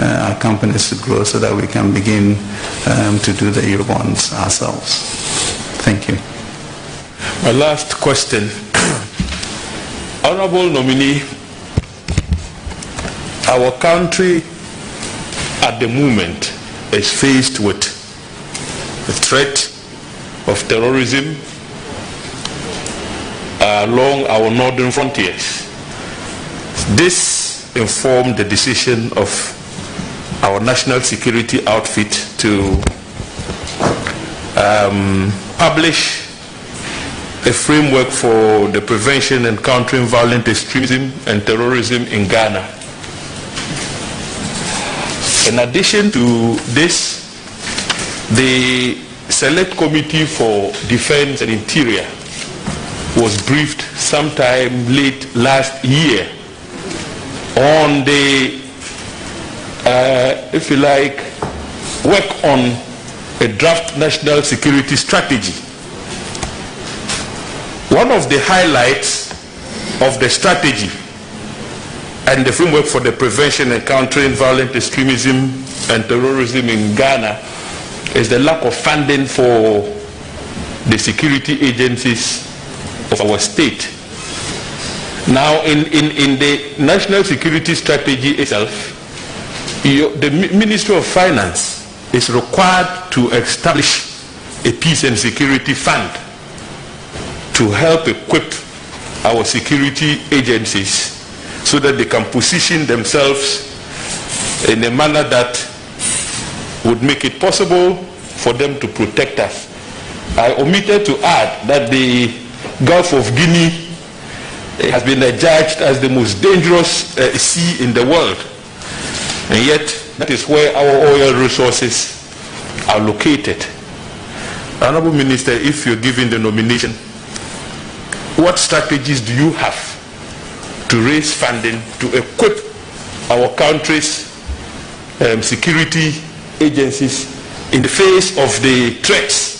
our companies to grow so that we can begin to do the Eurobonds ourselves. Thank you. My last question. Honorable nominee, our country at the moment is faced with the threat of terrorism along our northern frontiers. This informed the decision of our national security outfit to publish a framework for the prevention and countering violent extremism and terrorism in Ghana. In addition to this, the Select Committee for Defense and Interior was briefed sometime late last year on the, if you like, work on a draft national security strategy. One of the highlights of the strategy and the framework for the prevention and countering violent extremism and terrorism in Ghana is the lack of funding for the security agencies of our state. Now, in the national security strategy itself, the Ministry of Finance is required to establish a peace and security fund to help equip our security agencies so that they can position themselves in a manner that would make it possible for them to protect us. I omitted to add that the Gulf of Guinea has been adjudged as the most dangerous sea in the world, and yet that is where our oil resources are located. Honorable Minister, if you're given the nomination, what strategies do you have to raise funding to equip our country's security agencies in the face of the threats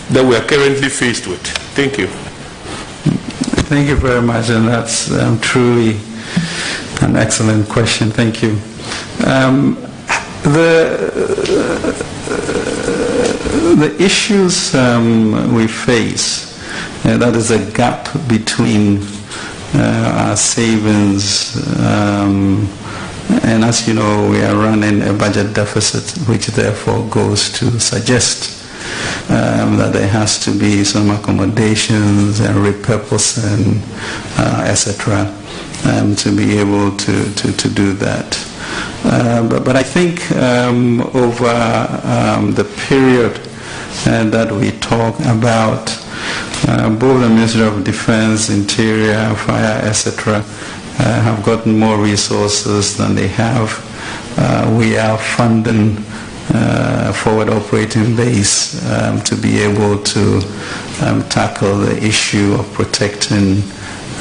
that we are currently faced with? Thank you. Thank you very much, and that's truly an excellent question. Thank you. The issues we face, that is a gap between our savings, and as you know, we are running a budget deficit, which therefore goes to suggest that there has to be some accommodations and repurposing, etc., to be able to do that. But I think over the period that we talk about, both the Ministry of Defense, Interior, Fire, etc., have gotten more resources than they have. We are funding forward operating base to be able to tackle the issue of protecting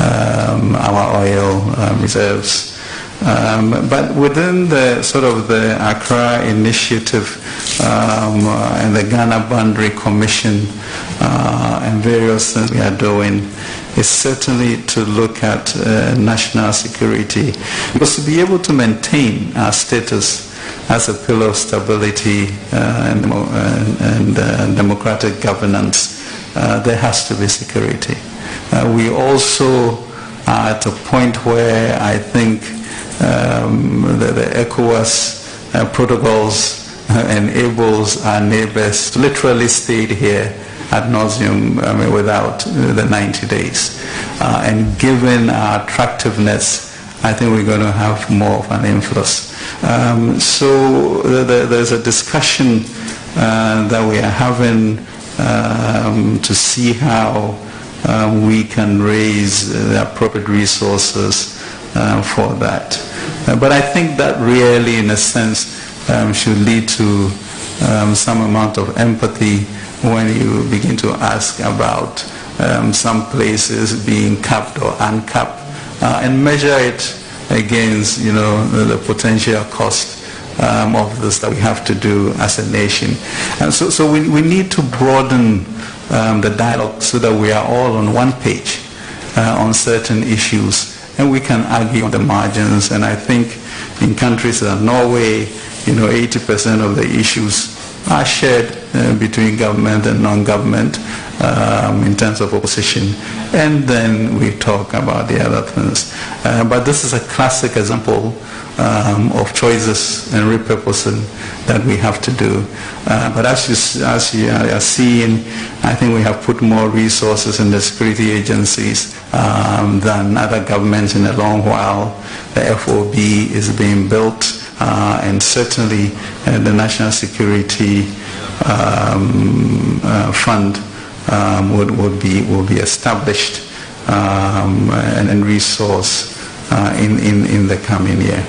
our oil reserves. But within the sort of the Accra Initiative and the Ghana Boundary Commission and various things we are doing is certainly to look at national security, because to be able to maintain our status as a pillar of stability and democratic governance, there has to be security. We also are at a point where I think the ECOWAS protocols enables our neighbors to literally stay here ad nauseum without the 90 days. And given our attractiveness, I think we're going to have more of an influence. So there's a discussion that we are having to see how we can raise the appropriate resources for that. But I think that really, in a sense, should lead to some amount of empathy when you begin to ask about some places being capped or uncapped, and measure it against, the potential cost of this that we have to do as a nation. And so we need to broaden the dialogue so that we are all on one page on certain issues, and we can argue on the margins. And I think in countries like Norway, 80% of the issues are shared between government and non-government in terms of opposition, and then we talk about the other things. But this is a classic example of choices and repurposing that we have to do. But as you are seeing, I think we have put more resources in the security agencies than other governments in a long while. The FOB is being built, and certainly the National Security Fund will be established and resourced in the coming year.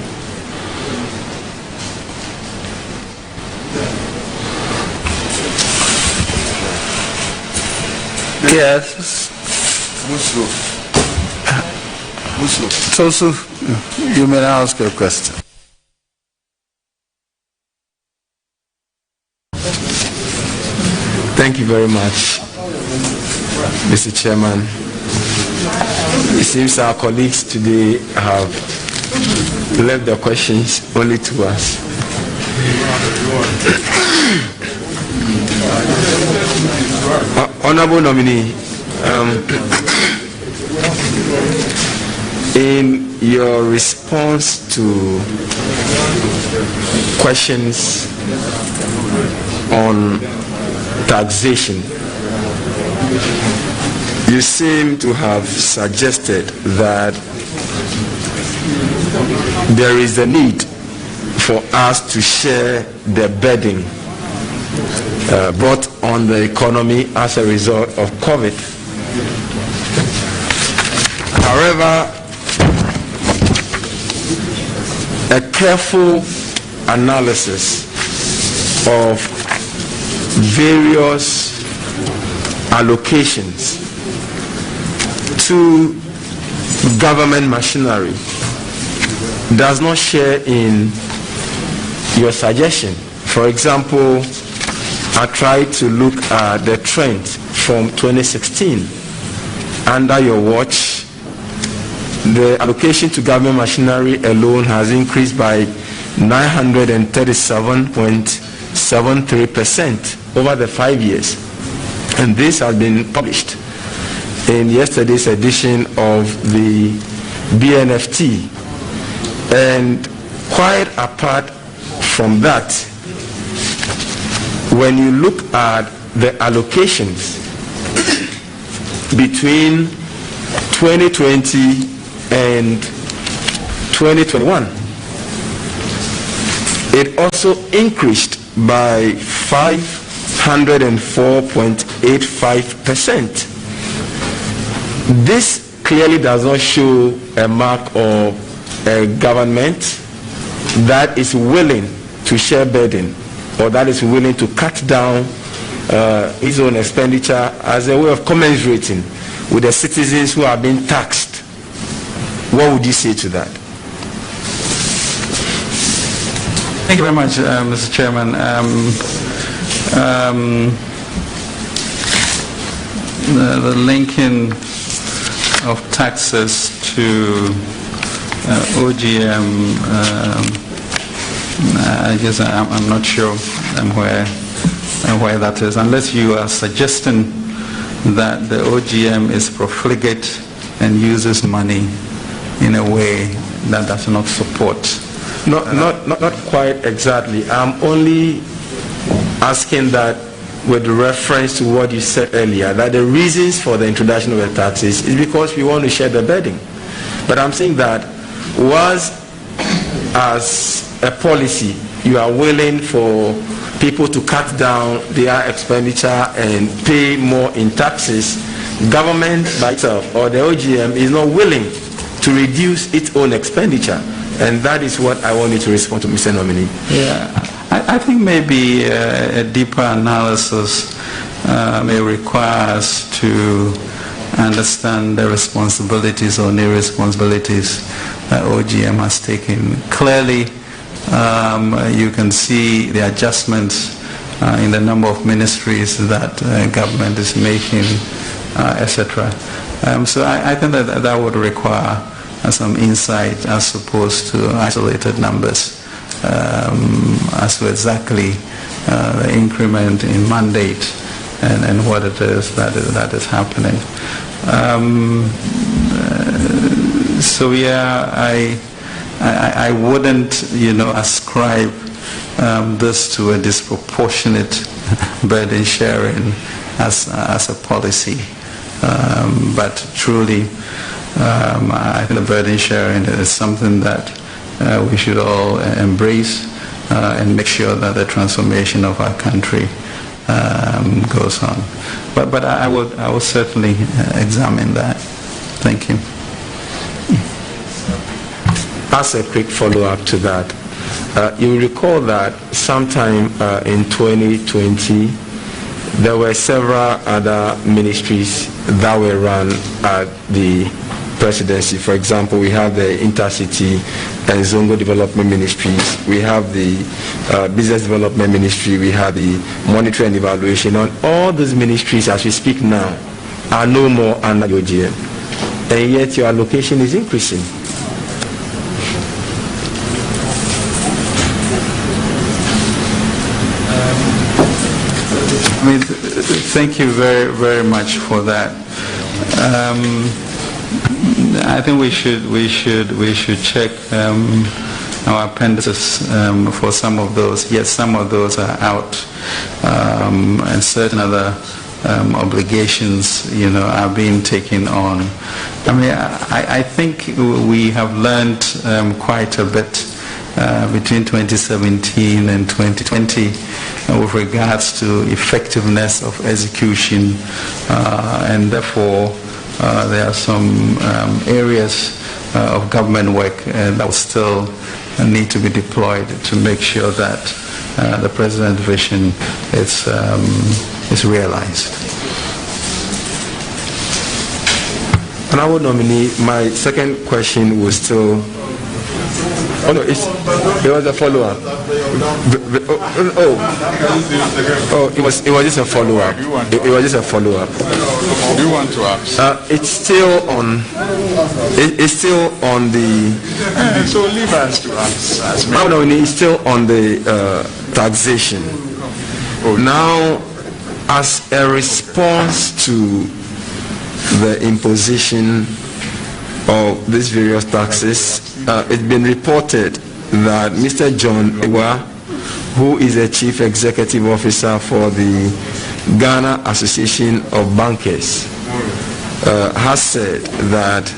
Yes. So, you may now ask your question. Thank you very much, Mr. Chairman. It seems our colleagues today have left their questions only to us. Honorable nominee, in your response to questions on taxation, you seem to have suggested that there is a need for us to share the burden brought on the economy as a result of COVID. However, a careful analysis of various allocations to government machinery does not share in your suggestion. For example, I tried to look at the trend from 2016. Under your watch, the allocation to government machinery alone has increased by 937.73% over the 5 years. And this has been published in yesterday's edition of the BNFT. And quite apart from that, when you look at the allocations between 2020 and 2021, it also increased by 504.85%. This clearly does not show a mark of a government that is willing to share burden, or that is willing to cut down his own expenditure as a way of commiserating with the citizens who are being taxed. What would you say to that? Thank you very much, Mr. Chairman. The linking of taxes to OGM, I guess I'm not sure where that is, unless you are suggesting that the OGM is profligate and uses money in a way that does not support. Not quite exactly. I'm only asking that with reference to what you said earlier, that the reasons for the introduction of the taxes is because we want to share the burden. But I'm saying that was, as a policy, you are willing for people to cut down their expenditure and pay more in taxes, government by itself or the OGM is not willing to reduce its own expenditure. And that is what I want you to respond to, Mr. Nominee. Yeah, I think maybe a deeper analysis may require us to understand the responsibilities or new responsibilities that OGM has taken. Clearly, you can see the adjustments in the number of ministries that government is making, etc. So I think that would require some insight as opposed to isolated numbers as to exactly the increment in mandate and what it is that is happening. So yeah, I wouldn't, ascribe this to a disproportionate burden sharing as a policy, but truly, I think the burden sharing is something that we should all embrace and make sure that the transformation of our country goes on. But I would certainly examine that. Thank you. As a quick follow-up to that, you will recall that sometime in 2020, there were several other ministries that were run at the presidency. For example, we have the Intercity and Zongo Development Ministries, we have the Business Development Ministry, we have the Monitoring and Evaluation. And all those ministries, as we speak now, are no more under your GM. And yet your allocation is increasing. Thank you very, very much for that. I think we should check our appendices for some of those. Yes, some of those are out, and certain other obligations, are being taken on. I think we have learned quite a bit between 2017 and 2020 with regards to effectiveness of execution, and therefore there are some areas of government work that will still need to be deployed to make sure that the President's vision is realized. Honorable Nominee, my second question was still... Oh no, it was a follow-up. It was just a follow-up. It was just a follow-up. Do you want to ask? It's still on. It's still on the. So leave us to ask. No, it's still on the taxation. Now, as a response to the imposition of these various taxes, it's been reported that Mr. John Ewa, who is the Chief Executive Officer for the Ghana Association of Bankers, has said that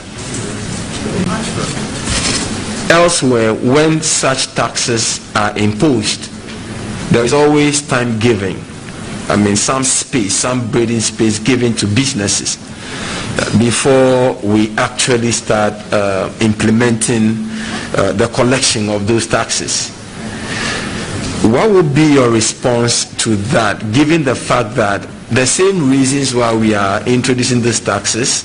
elsewhere, when such taxes are imposed, there is always time giving. I mean, some space, some breathing space given to businesses before we actually start implementing the collection of those taxes. What would be your response to that, given the fact that the same reasons why we are introducing these taxes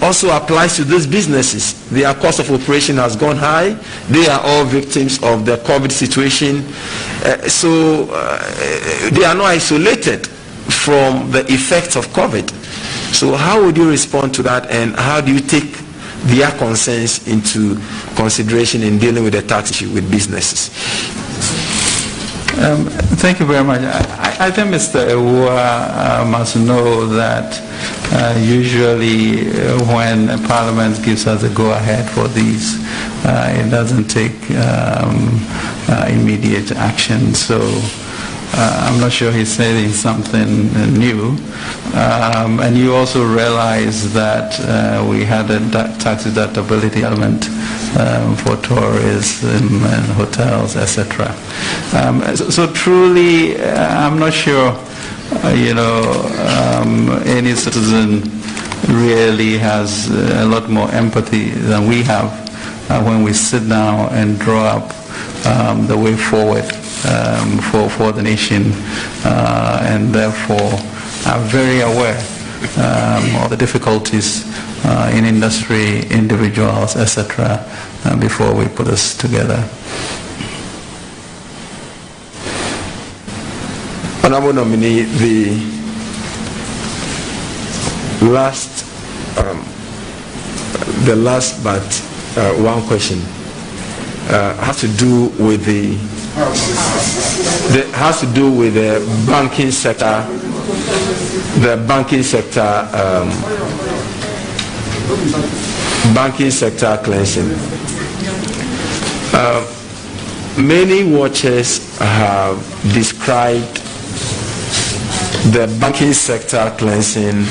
also applies to those businesses? Their cost of operation has gone high. They are all victims of the COVID situation. So they are not isolated from the effects of COVID. So how would you respond to that, and how do you take their concerns into consideration in dealing with the tax issue with businesses? Thank you very much. I think Mr. Ewa must know that usually when Parliament gives us a go-ahead for these, it doesn't take immediate action. So I'm not sure he's saying something new. And you also realize that we had a tax deductibility element for tourism and hotels, etc. So truly, I'm not sure, any citizen really has a lot more empathy than we have when we sit down and draw up the way forward for the nation, and therefore are very aware of the difficulties in industry, individuals, etc., before we put this together. Honorable nominee, the last but one question has to do with the banking sector. The banking sector cleansing. Many watchers have described the banking sector cleansing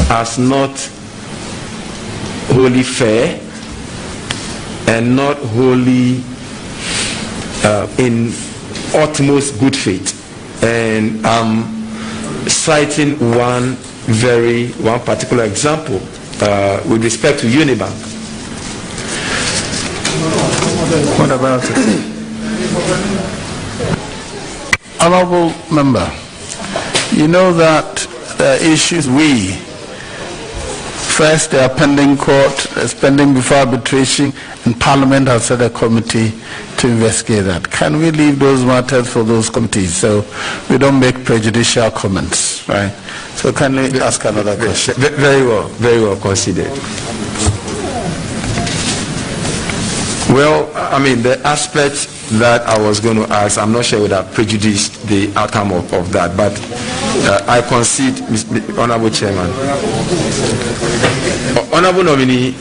as not wholly fair and not wholly in utmost good faith. And I'm citing one particular example with respect to Unibank. What about it? Honorable member, you know that the issues first they are pending court, it's pending before arbitration, and Parliament has set a committee to investigate that. Can we leave those matters for those committees so we don't make prejudicial comments, right? So can we ask another question? Very well considered. Well, I mean, the aspect that I was going to ask, I'm not sure would have prejudiced the outcome of that, but I concede, Honorable Chairman. Honorable nominee,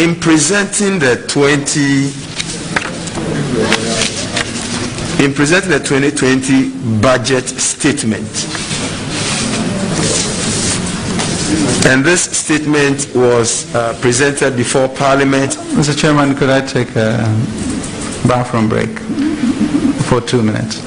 in presenting the 2020 budget statement, and this statement was presented before Parliament. Mr. Chairman, could I take a bathroom break for 2 minutes?